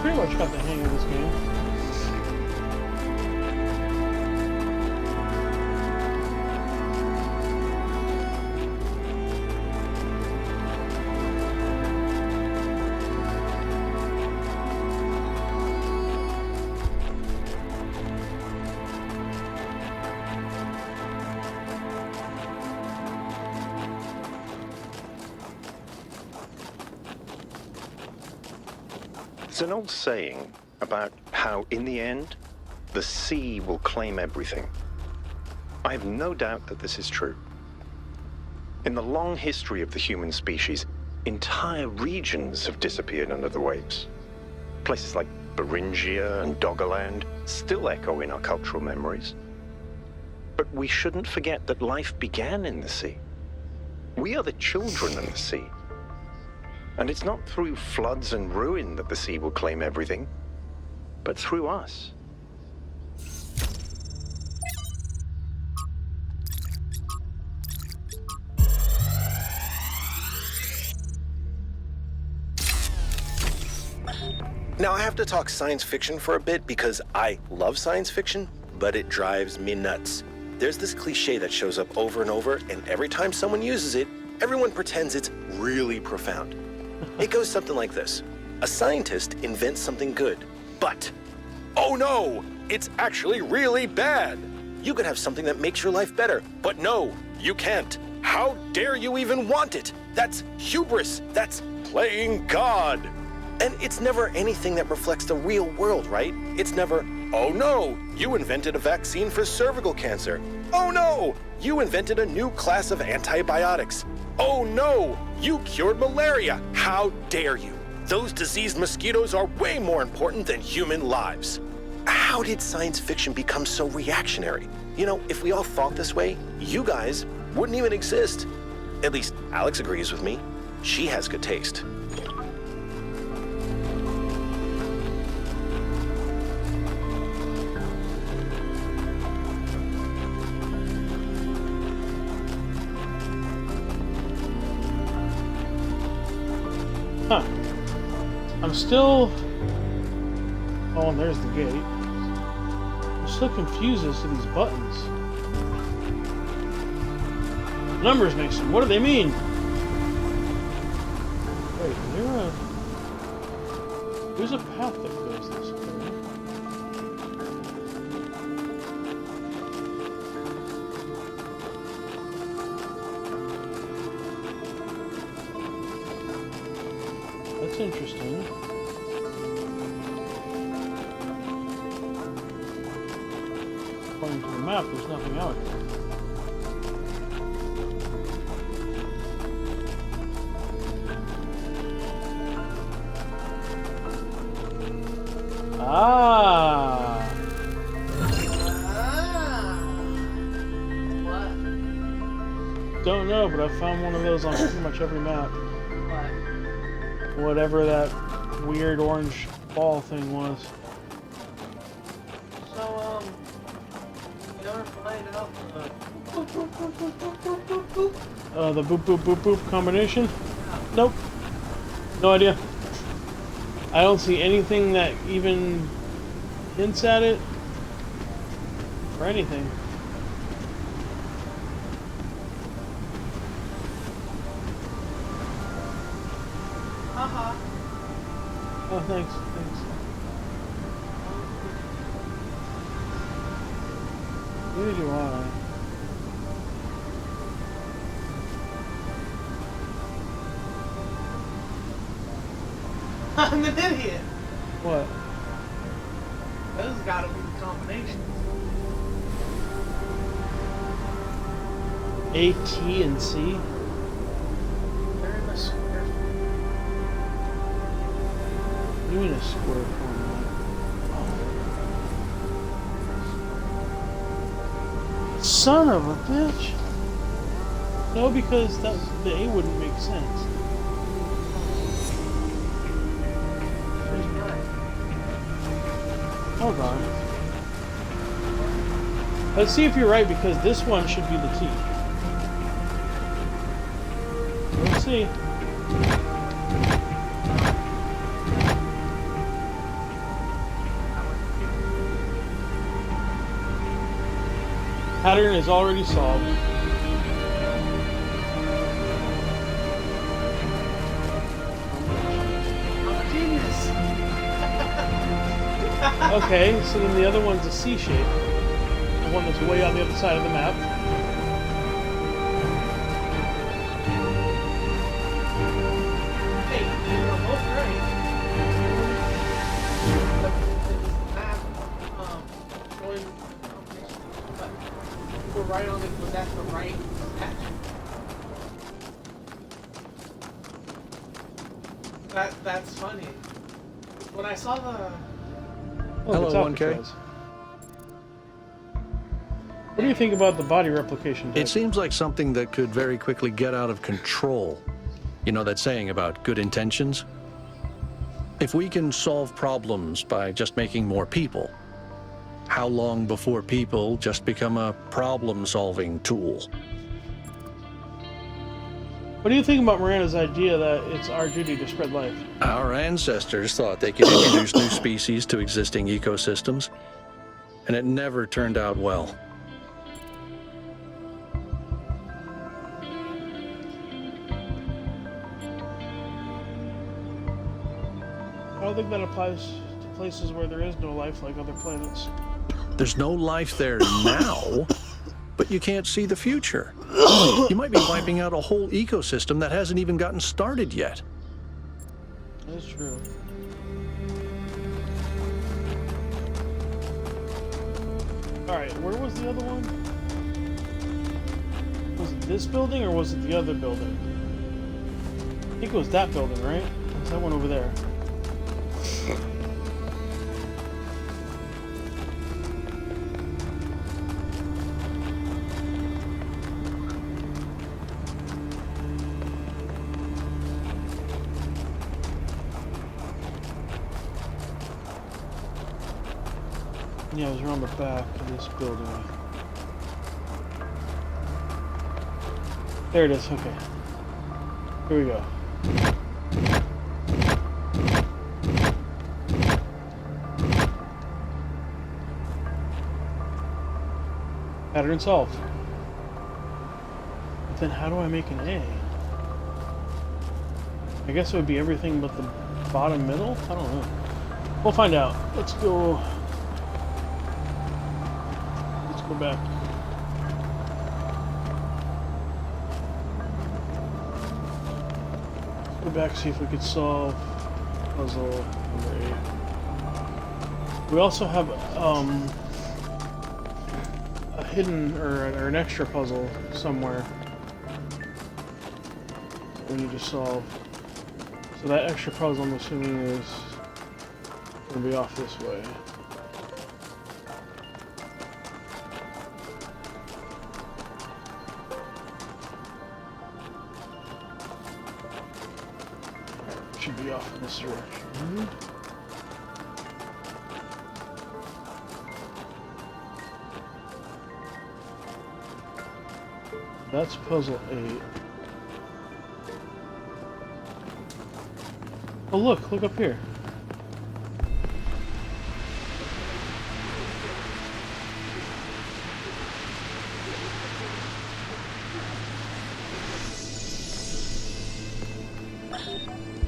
Speaker 1: Pretty much got the hang of this game.
Speaker 5: There's an old saying about how, in the end, the sea will claim everything. I have no doubt that this is true. In the long history of the human species, entire regions have disappeared under the waves. Places like Beringia and Doggerland still echo in our cultural memories. But we shouldn't forget that life began in the sea. We are the children of the sea. And it's not through floods and ruin that the sea will claim everything, but through us.
Speaker 11: Now, I have to talk science fiction for a bit because I love science fiction, but it drives me nuts. There's this cliche that shows up over and over, and every time someone uses it, everyone pretends it's really profound. It goes something like this. A scientist invents something good, but, oh no, it's actually really bad. You could have something that makes your life better, but no, you can't. How dare you even want it? That's hubris. That's playing God. And it's never anything that reflects the real world, right? It's never, oh no, you invented a vaccine for cervical cancer. Oh no, you invented a new class of antibiotics. Oh no, you cured malaria. How dare you? Those diseased mosquitoes are way more important than human lives. How did science fiction become so reactionary? You know, if we all thought this way, you guys wouldn't even exist. At least Alex agrees with me. She has good taste.
Speaker 1: Huh. I'm still... Oh, and there's the gate. I'm still confused as to these buttons. Numbers, Mason. What do they mean? Wait, there's a path that goes this way. That's interesting. According to the map, there's nothing out here. Ah! don't know, but I found one of those on pretty much every map.
Speaker 8: What?
Speaker 1: Whatever that weird orange ball thing was.
Speaker 8: So, you ever played out
Speaker 1: The boop boop boop boop combination? Nope. No idea. I don't see anything that even hints at it or anything.
Speaker 8: Haha.
Speaker 1: Oh, thanks. Thanks. Neither do I.
Speaker 8: I'm an idiot.
Speaker 1: What?
Speaker 8: Those gotta be the combination.
Speaker 1: A, T, and C?
Speaker 8: They're in the square.
Speaker 1: What do you mean a square format? Oh. Son of a bitch! No, because that the A wouldn't make sense. Hold on. Let's see if you're right, because this one should be the T. Let's see. Pattern is already solved.
Speaker 8: I'm a genius.
Speaker 1: Okay, so then the other one's a C shape. The one that's way on the other side of the map.
Speaker 8: Hey, you're both right. The map, showing combination, but we're right on it. Was that the right patch? That's funny. When I saw the
Speaker 9: Hello,
Speaker 1: it's
Speaker 9: 1K.
Speaker 1: Alcatraz. What do you think about the body replication tech?
Speaker 9: It seems like something that could very quickly get out of control. You know that saying about good intentions? If we can solve problems by just making more people, how long before people just become a problem-solving tool?
Speaker 1: What do you think about Miranda's idea that it's our duty to spread life?
Speaker 9: Our ancestors thought they could introduce new species to existing ecosystems, and it never turned out well.
Speaker 1: I don't think that applies to places where there is no life, like other planets.
Speaker 9: There's no life there now, but you can't see the future. You might be wiping out a whole ecosystem that hasn't even gotten started yet.
Speaker 1: That's true. Alright, where was the other one? Was it this building or was it the other building? I think it was that building, right? It's that one over there. Yeah, it was around the back of this building. There it is, okay. Here we go. Pattern solved. But then how do I make an A? I guess it would be everything but the bottom middle? I don't know. We'll find out. Let's go back. Let's go back, see if we could solve puzzle number 8. We also have a hidden or an extra puzzle somewhere we need to solve. So that extra puzzle, I'm assuming, is going to be off this way. should be off in this direction. That's puzzle 8. Oh look up here.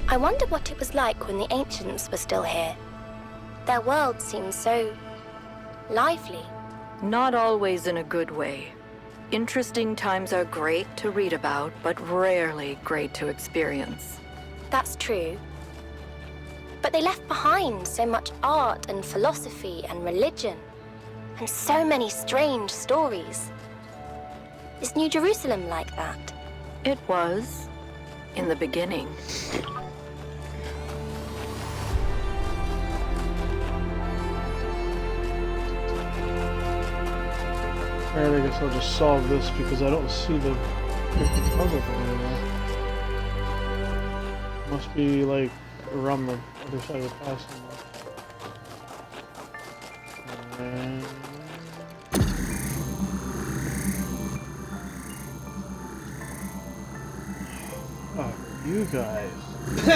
Speaker 3: I wonder what it was like when the ancients were still here. Their world seems so lively.
Speaker 7: Not always in a good way. Interesting times are great to read about, but rarely great to experience.
Speaker 3: That's true. But they left behind so much art and philosophy and religion, and so many strange stories. Is New Jerusalem like that?
Speaker 7: It was, in the beginning.
Speaker 1: Alright, I guess I'll just solve this because I don't see the freaking puzzle thing anymore. Must be like around the other side of the pass somewhere. Oh, you guys.
Speaker 8: Did you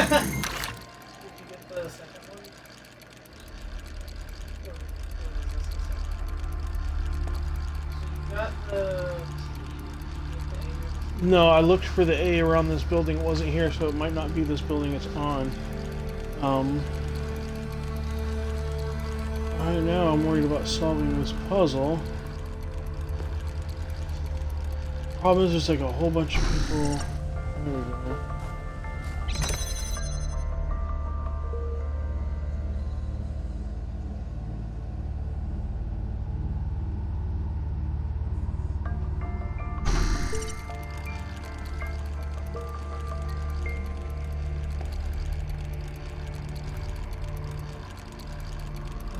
Speaker 8: get the second one? Got the
Speaker 1: No, I looked for the A around this building. It wasn't here, so it might not be this building it's on. Right now, I'm worried about solving this puzzle. Problem is, there's like a whole bunch of people. There we go.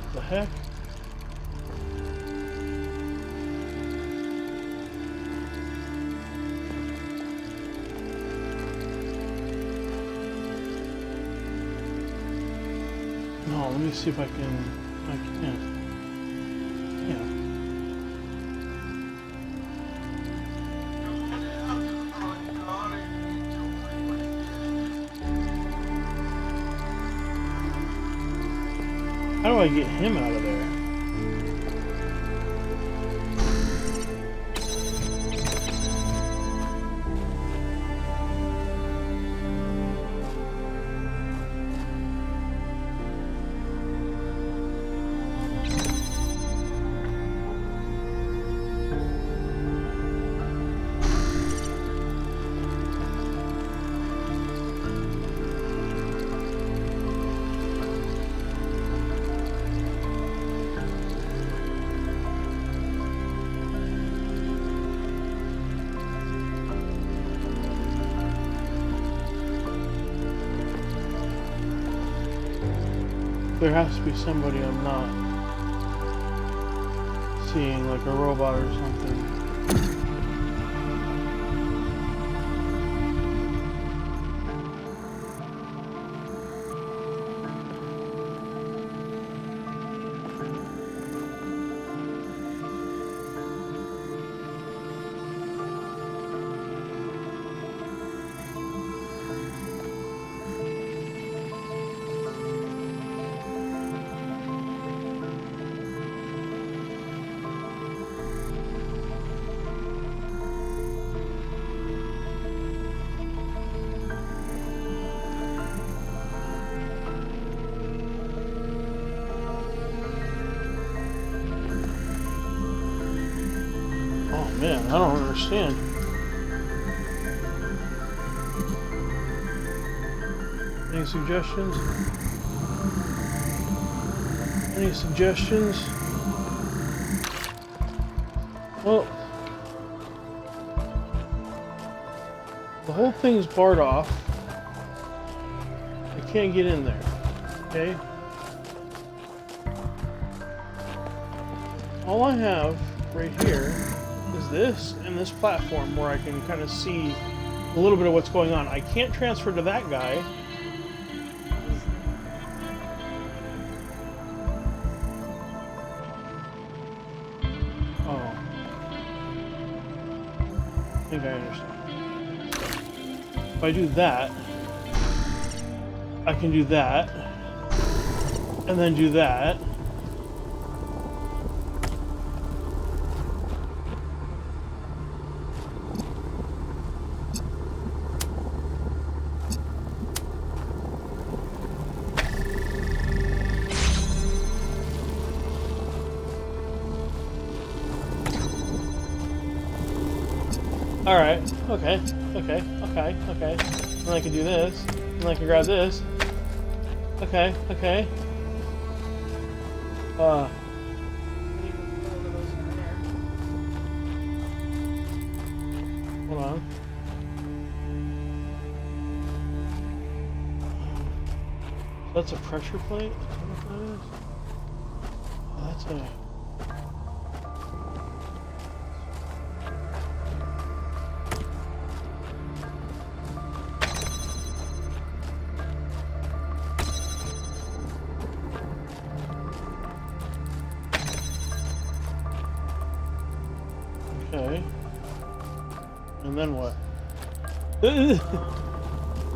Speaker 1: What the heck? No, let me see if I can. I can't. Yeah. How do I get him out of there? There has to be somebody I'm not seeing, like a robot or something. Man, I don't understand. Any suggestions? Any suggestions? Well, the whole thing's barred off. I can't get in there. Okay? All I have right here is this and this platform where I can kind of see a little bit of what's going on. I can't transfer to that guy Oh. I think I understand. If I do that, I can do that, and then do that. Alright, okay. And I can do this, and I can grab this. Okay. Hold on. That's a pressure plate? Is that what that is? Oh, that's a... Okay. And then what?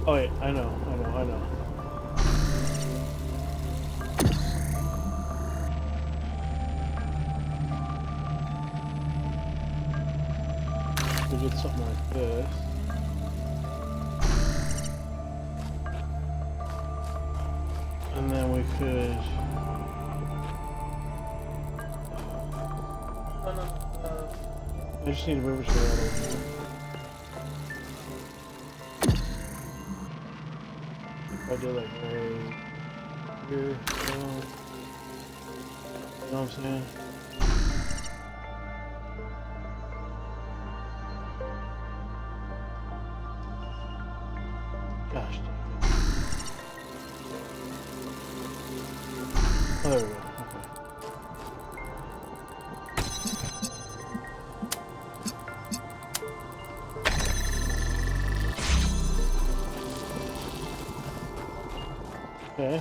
Speaker 1: Oh wait, I know. We did something like this. And then we could... I just need a river to go all over here. If I do like right here, you know what I'm saying? Gosh dang it. Oh, there we go. Okay.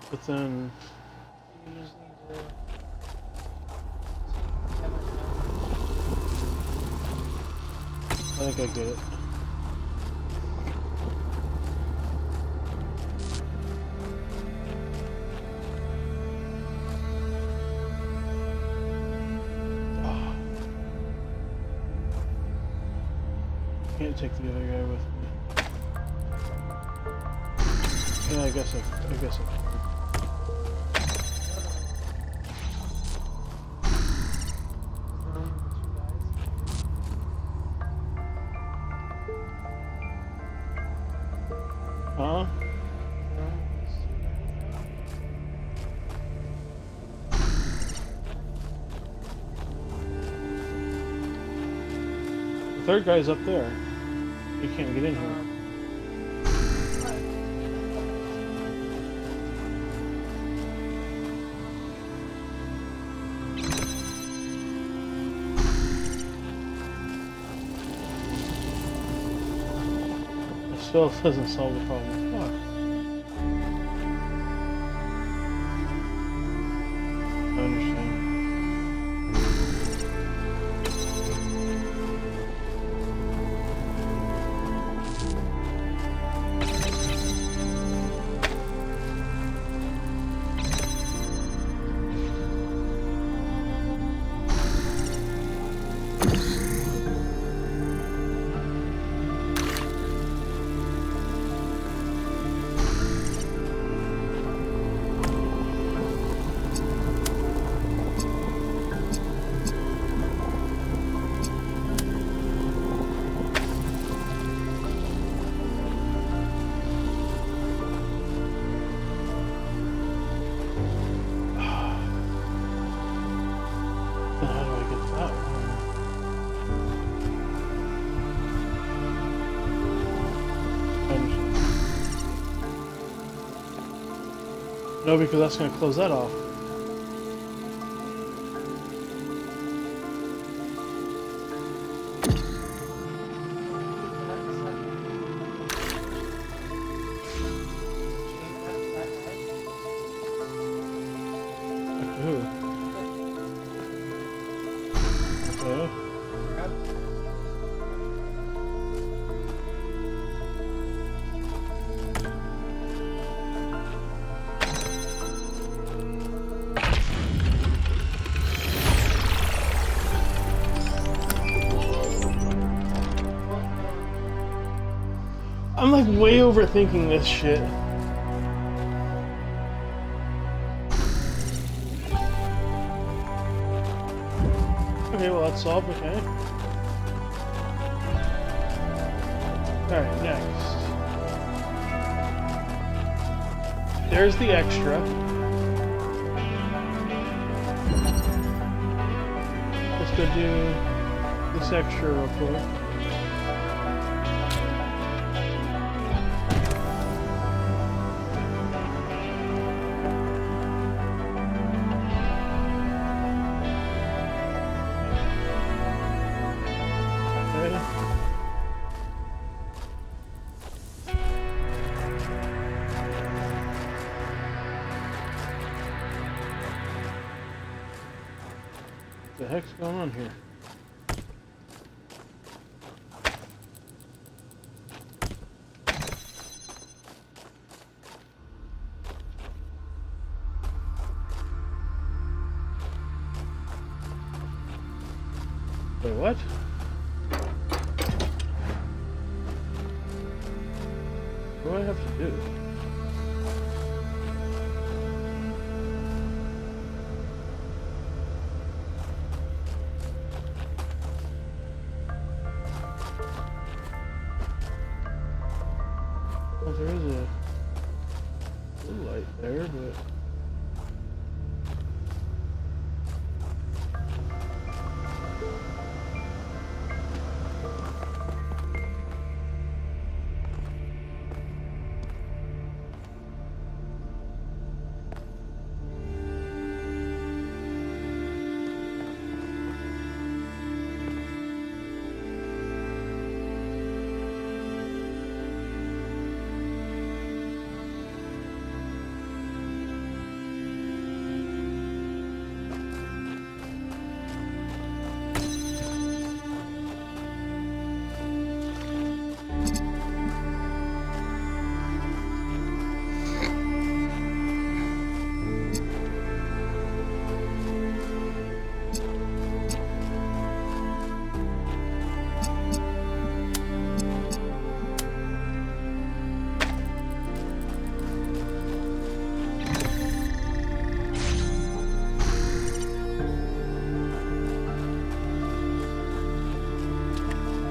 Speaker 1: But then
Speaker 8: You just need to...
Speaker 1: I think I get it. Can't take the other guy with me. Yeah, I guess I can. Huh? The third guy's up there. You can't get in here. It still doesn't solve the problem. Fuck. I understand. Then how do I get that one? I understand. No, because that's going to close that off.
Speaker 8: crap.
Speaker 1: I'm like way overthinking this shit. Okay, well that's solved, okay. Alright, next. There's the extra. Let's go do this extra real quick. What the heck's going on here? Wait, what? What do I have to do? Well, there is a blue light there, but...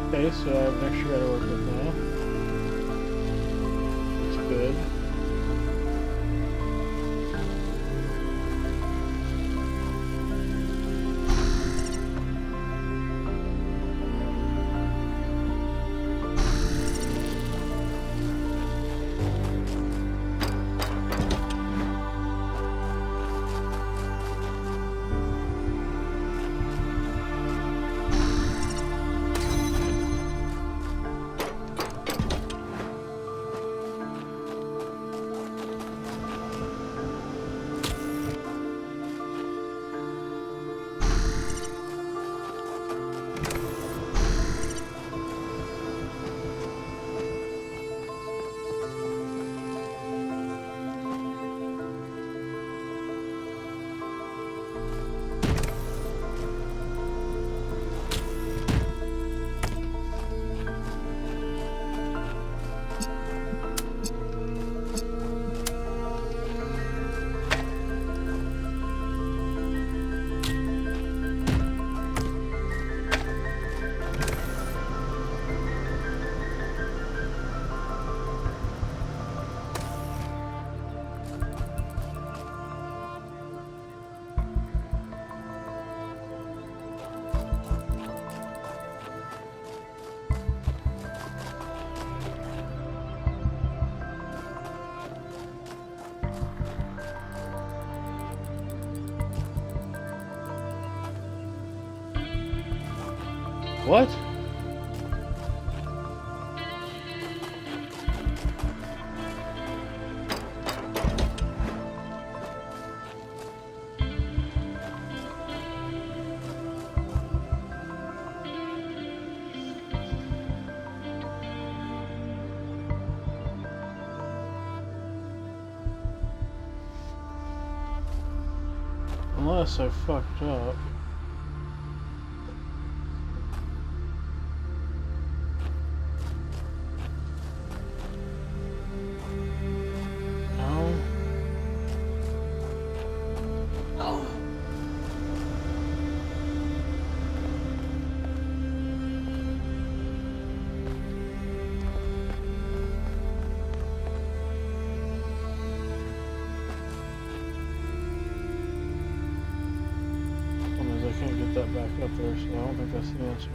Speaker 1: Okay, so I have an extra guy to work with now. That's good. What? Unless I fucked up. No.
Speaker 2: Oh.
Speaker 1: I can't get that back up there, so I don't think that's the answer.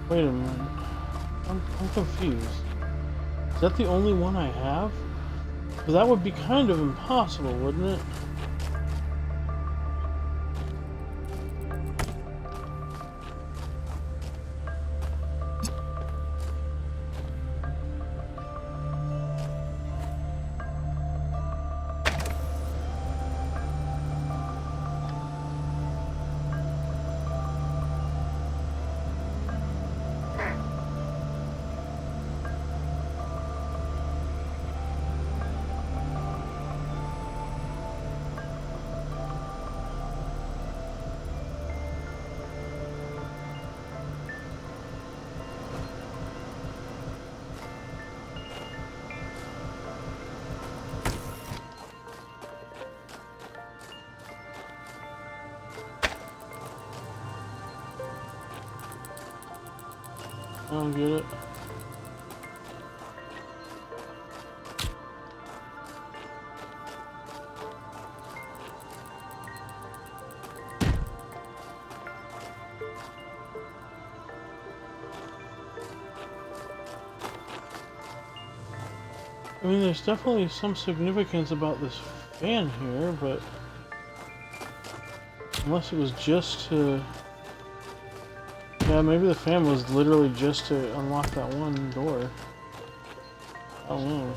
Speaker 1: Wait a minute. I'm confused. Is that the only one I have? But that would be kind of impossible, wouldn't it? I don't get it. I mean, there's definitely some significance about this fan here, but unless it was just to... Yeah, maybe the fan was literally just to unlock that one door. I don't know.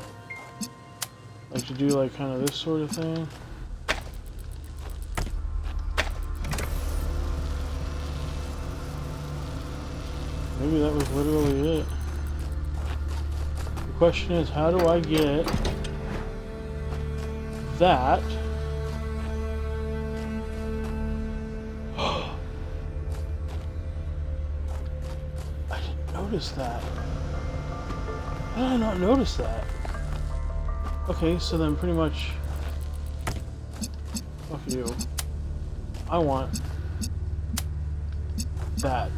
Speaker 1: Like to do like kind of this sort of thing. Maybe that was literally it. The question is, how do I get that? Notice that. How did I not notice that? Okay, so then pretty much... Fuck you. I want... that.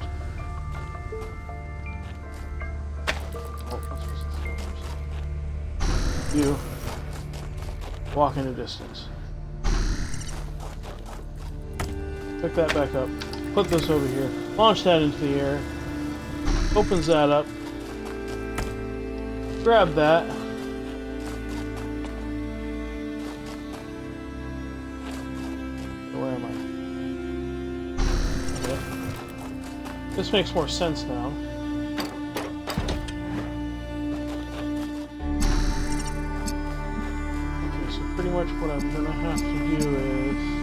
Speaker 1: Oh, that's supposed to you. Walk into distance. Pick that back up. Put this over here. Launch that into the air. Opens that up. Grab that. Where am I? Okay. This makes more sense now. Okay, so pretty much what I'm gonna have to do is...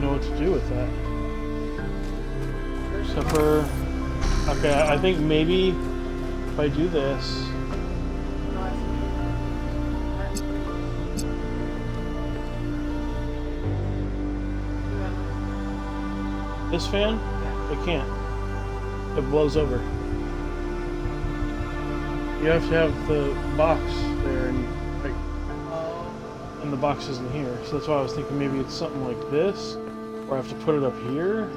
Speaker 1: know what to do with that. Except for... Okay, I think maybe if I do this... This fan? It can't. It blows over. You have to have the box there and like... And the box isn't here. So that's why I was thinking maybe it's something like this. Or I have to put it up here.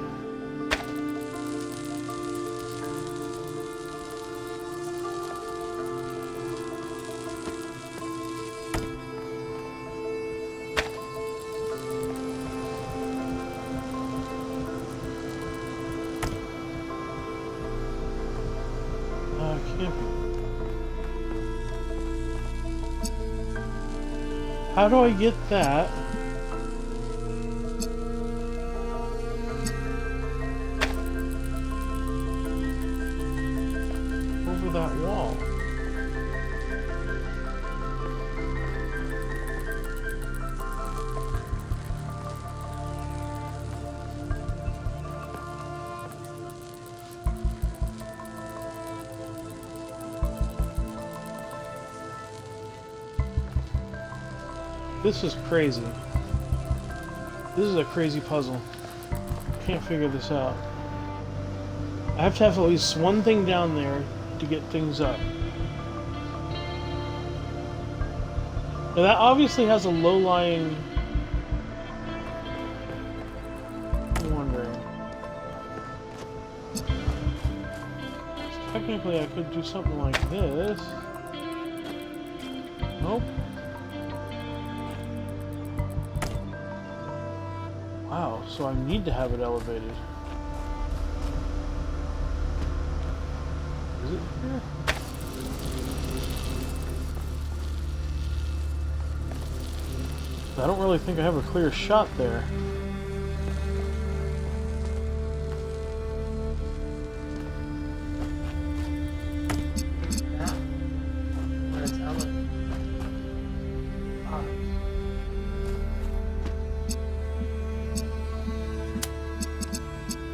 Speaker 1: it can't be. How do I get that? Over that wall. This is crazy. This is a crazy puzzle. Can't figure this out. I have to have at least one thing down there to get things up. Now that obviously has a low-lying... I'm wondering. Technically I could do something like this. Nope. Wow, so I need to have it elevated. Is it here? I don't really think I have a clear shot there.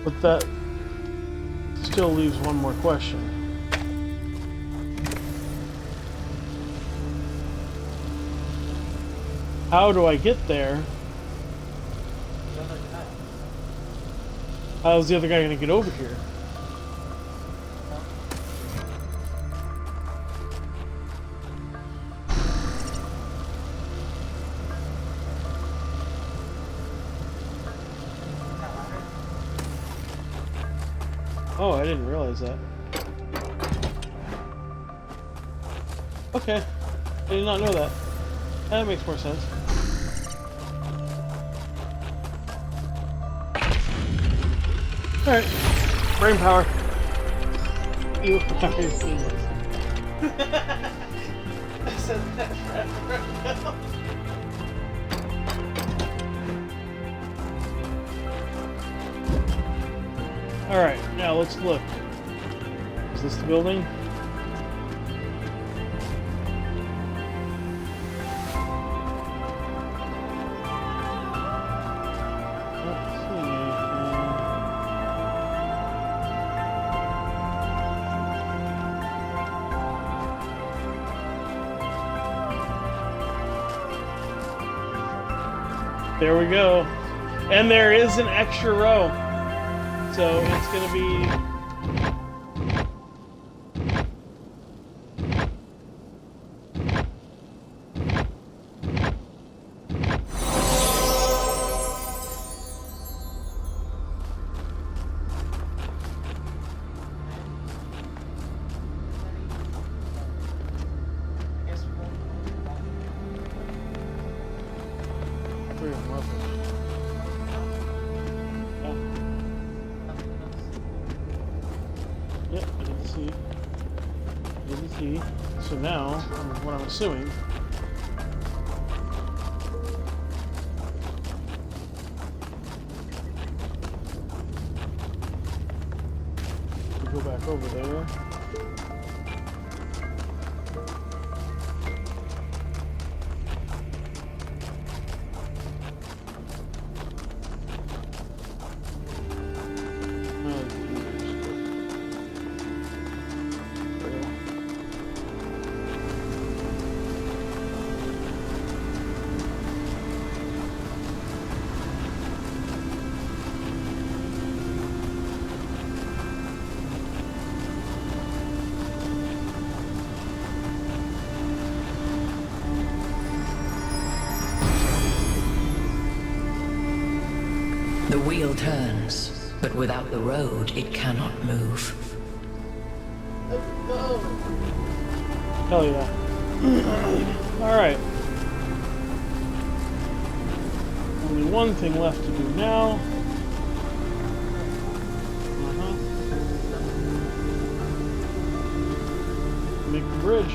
Speaker 1: But that still leaves one more question. How do I get there? How's the other guy gonna get over here? Oh, I didn't realize that. Okay. I did not know that. That makes more sense. Alright. Brain power. You are seamless. I said that right now. Alright, now let's look. Is this the building? There we go. And there is an extra row. So it's going to be... Yep, I didn't see. Didn't see. So now, what I'm assuming... we go back over there.
Speaker 12: The wheel turns, but without the road, it cannot move.
Speaker 1: Hell yeah. Alright. Only one thing left to do now. make the bridge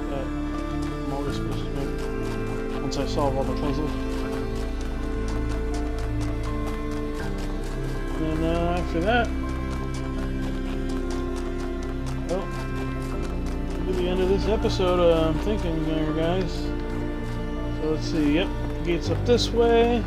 Speaker 1: that I'm always supposed to make once I solve all the puzzles. And after that, well, to the end of this episode, I'm thinking there, guys. So let's see. Yep, gates up this way.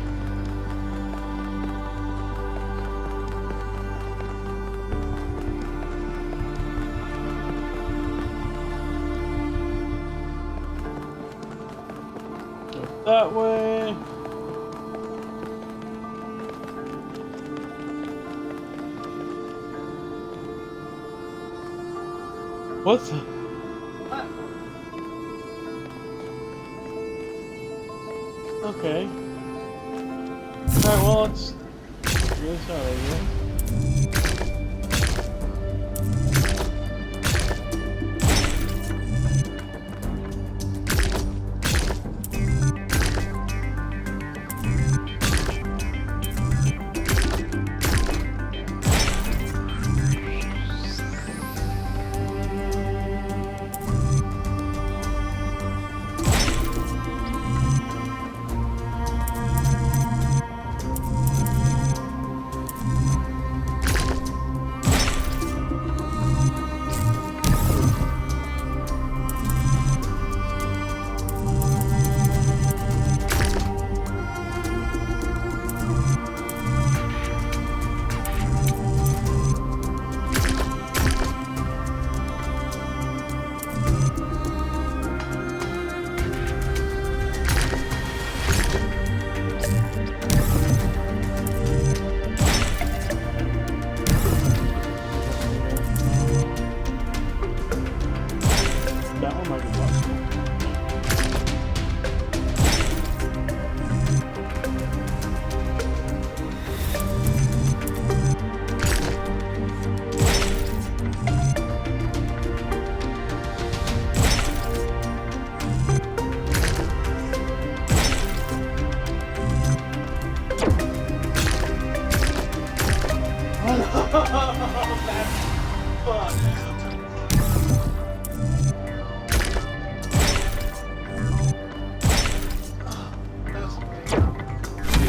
Speaker 1: That way. What the? Okay. Alright, well, let's get this out of here.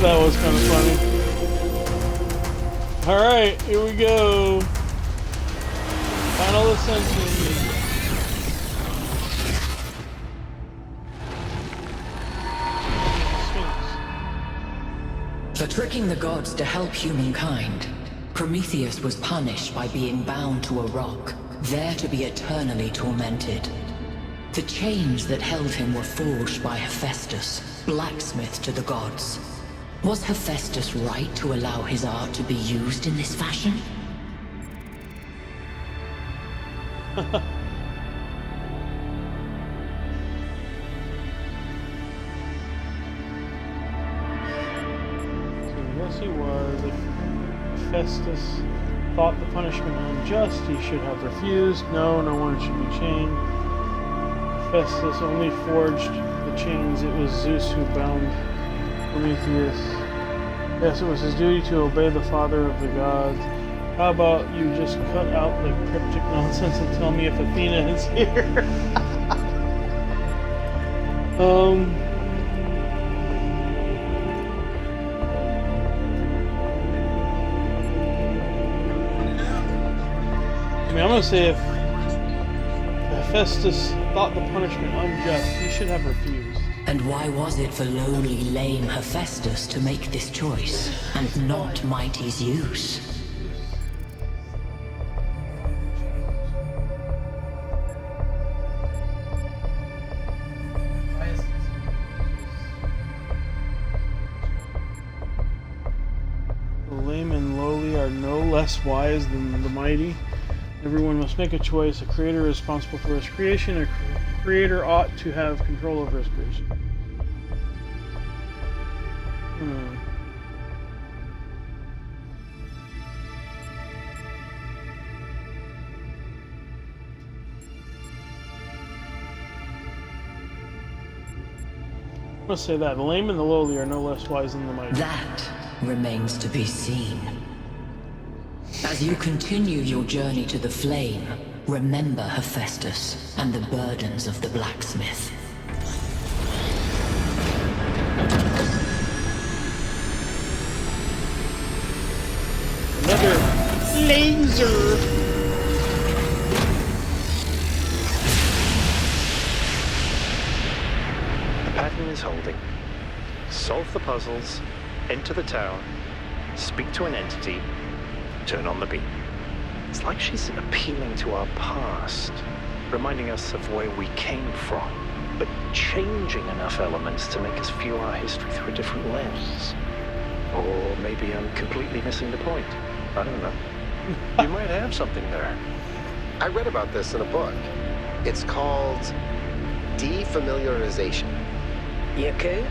Speaker 1: That was kind of funny. Alright, here we go. Final Ascension.
Speaker 12: For tricking the gods to help humankind, Prometheus was punished by being bound to a rock, there to be eternally tormented. The chains that held him were forged by Hephaestus, blacksmith to the gods. Was Hephaestus right to allow his art to be used in this fashion?
Speaker 1: Yes, he was. If Hephaestus thought the punishment unjust, he should have refused. No, no one should be chained. Hephaestus only forged the chains. It was Zeus who bound Prometheus. Yes, it was his duty to obey the father of the gods. How about you just cut out the cryptic nonsense and tell me if Athena is here? I mean, I'm gonna say if Hephaestus thought the punishment unjust, he should have refused.
Speaker 12: And why was it for lowly, lame Hephaestus to make this choice, and not mighty Zeus?
Speaker 1: The lame and lowly are no less wise than the mighty. Everyone must make a choice. A creator is responsible for his creation. A creator ought to have control over his creation. Let's say that. The lame and the lowly are no less wise than the mighty.
Speaker 12: That remains to be seen. As you continue your journey to the flame, Remember Hephaestus and the burdens of the blacksmith.
Speaker 1: Another laser.
Speaker 5: The pattern is holding. Solve the puzzles, enter the tower, speak to an entity, turn on the beam. It's like she's appealing to our past, reminding us of where we came from, but changing enough elements to make us view our history through a different lens. Or maybe I'm completely missing the point. I don't know. You might have something there.
Speaker 6: I read about this in a book. It's called defamiliarization.
Speaker 4: You could?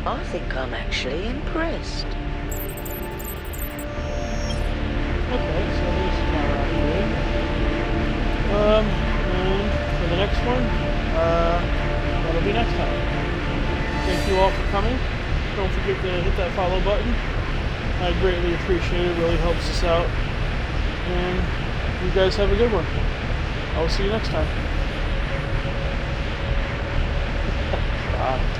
Speaker 4: I think I'm actually impressed.
Speaker 1: Okay, so this is not right here. And for the next one, that'll be next time. Thank you all for coming. Don't forget to hit that follow button. I greatly appreciate it. It really helps us out. And you guys have a good one. I will see you next time. Bye.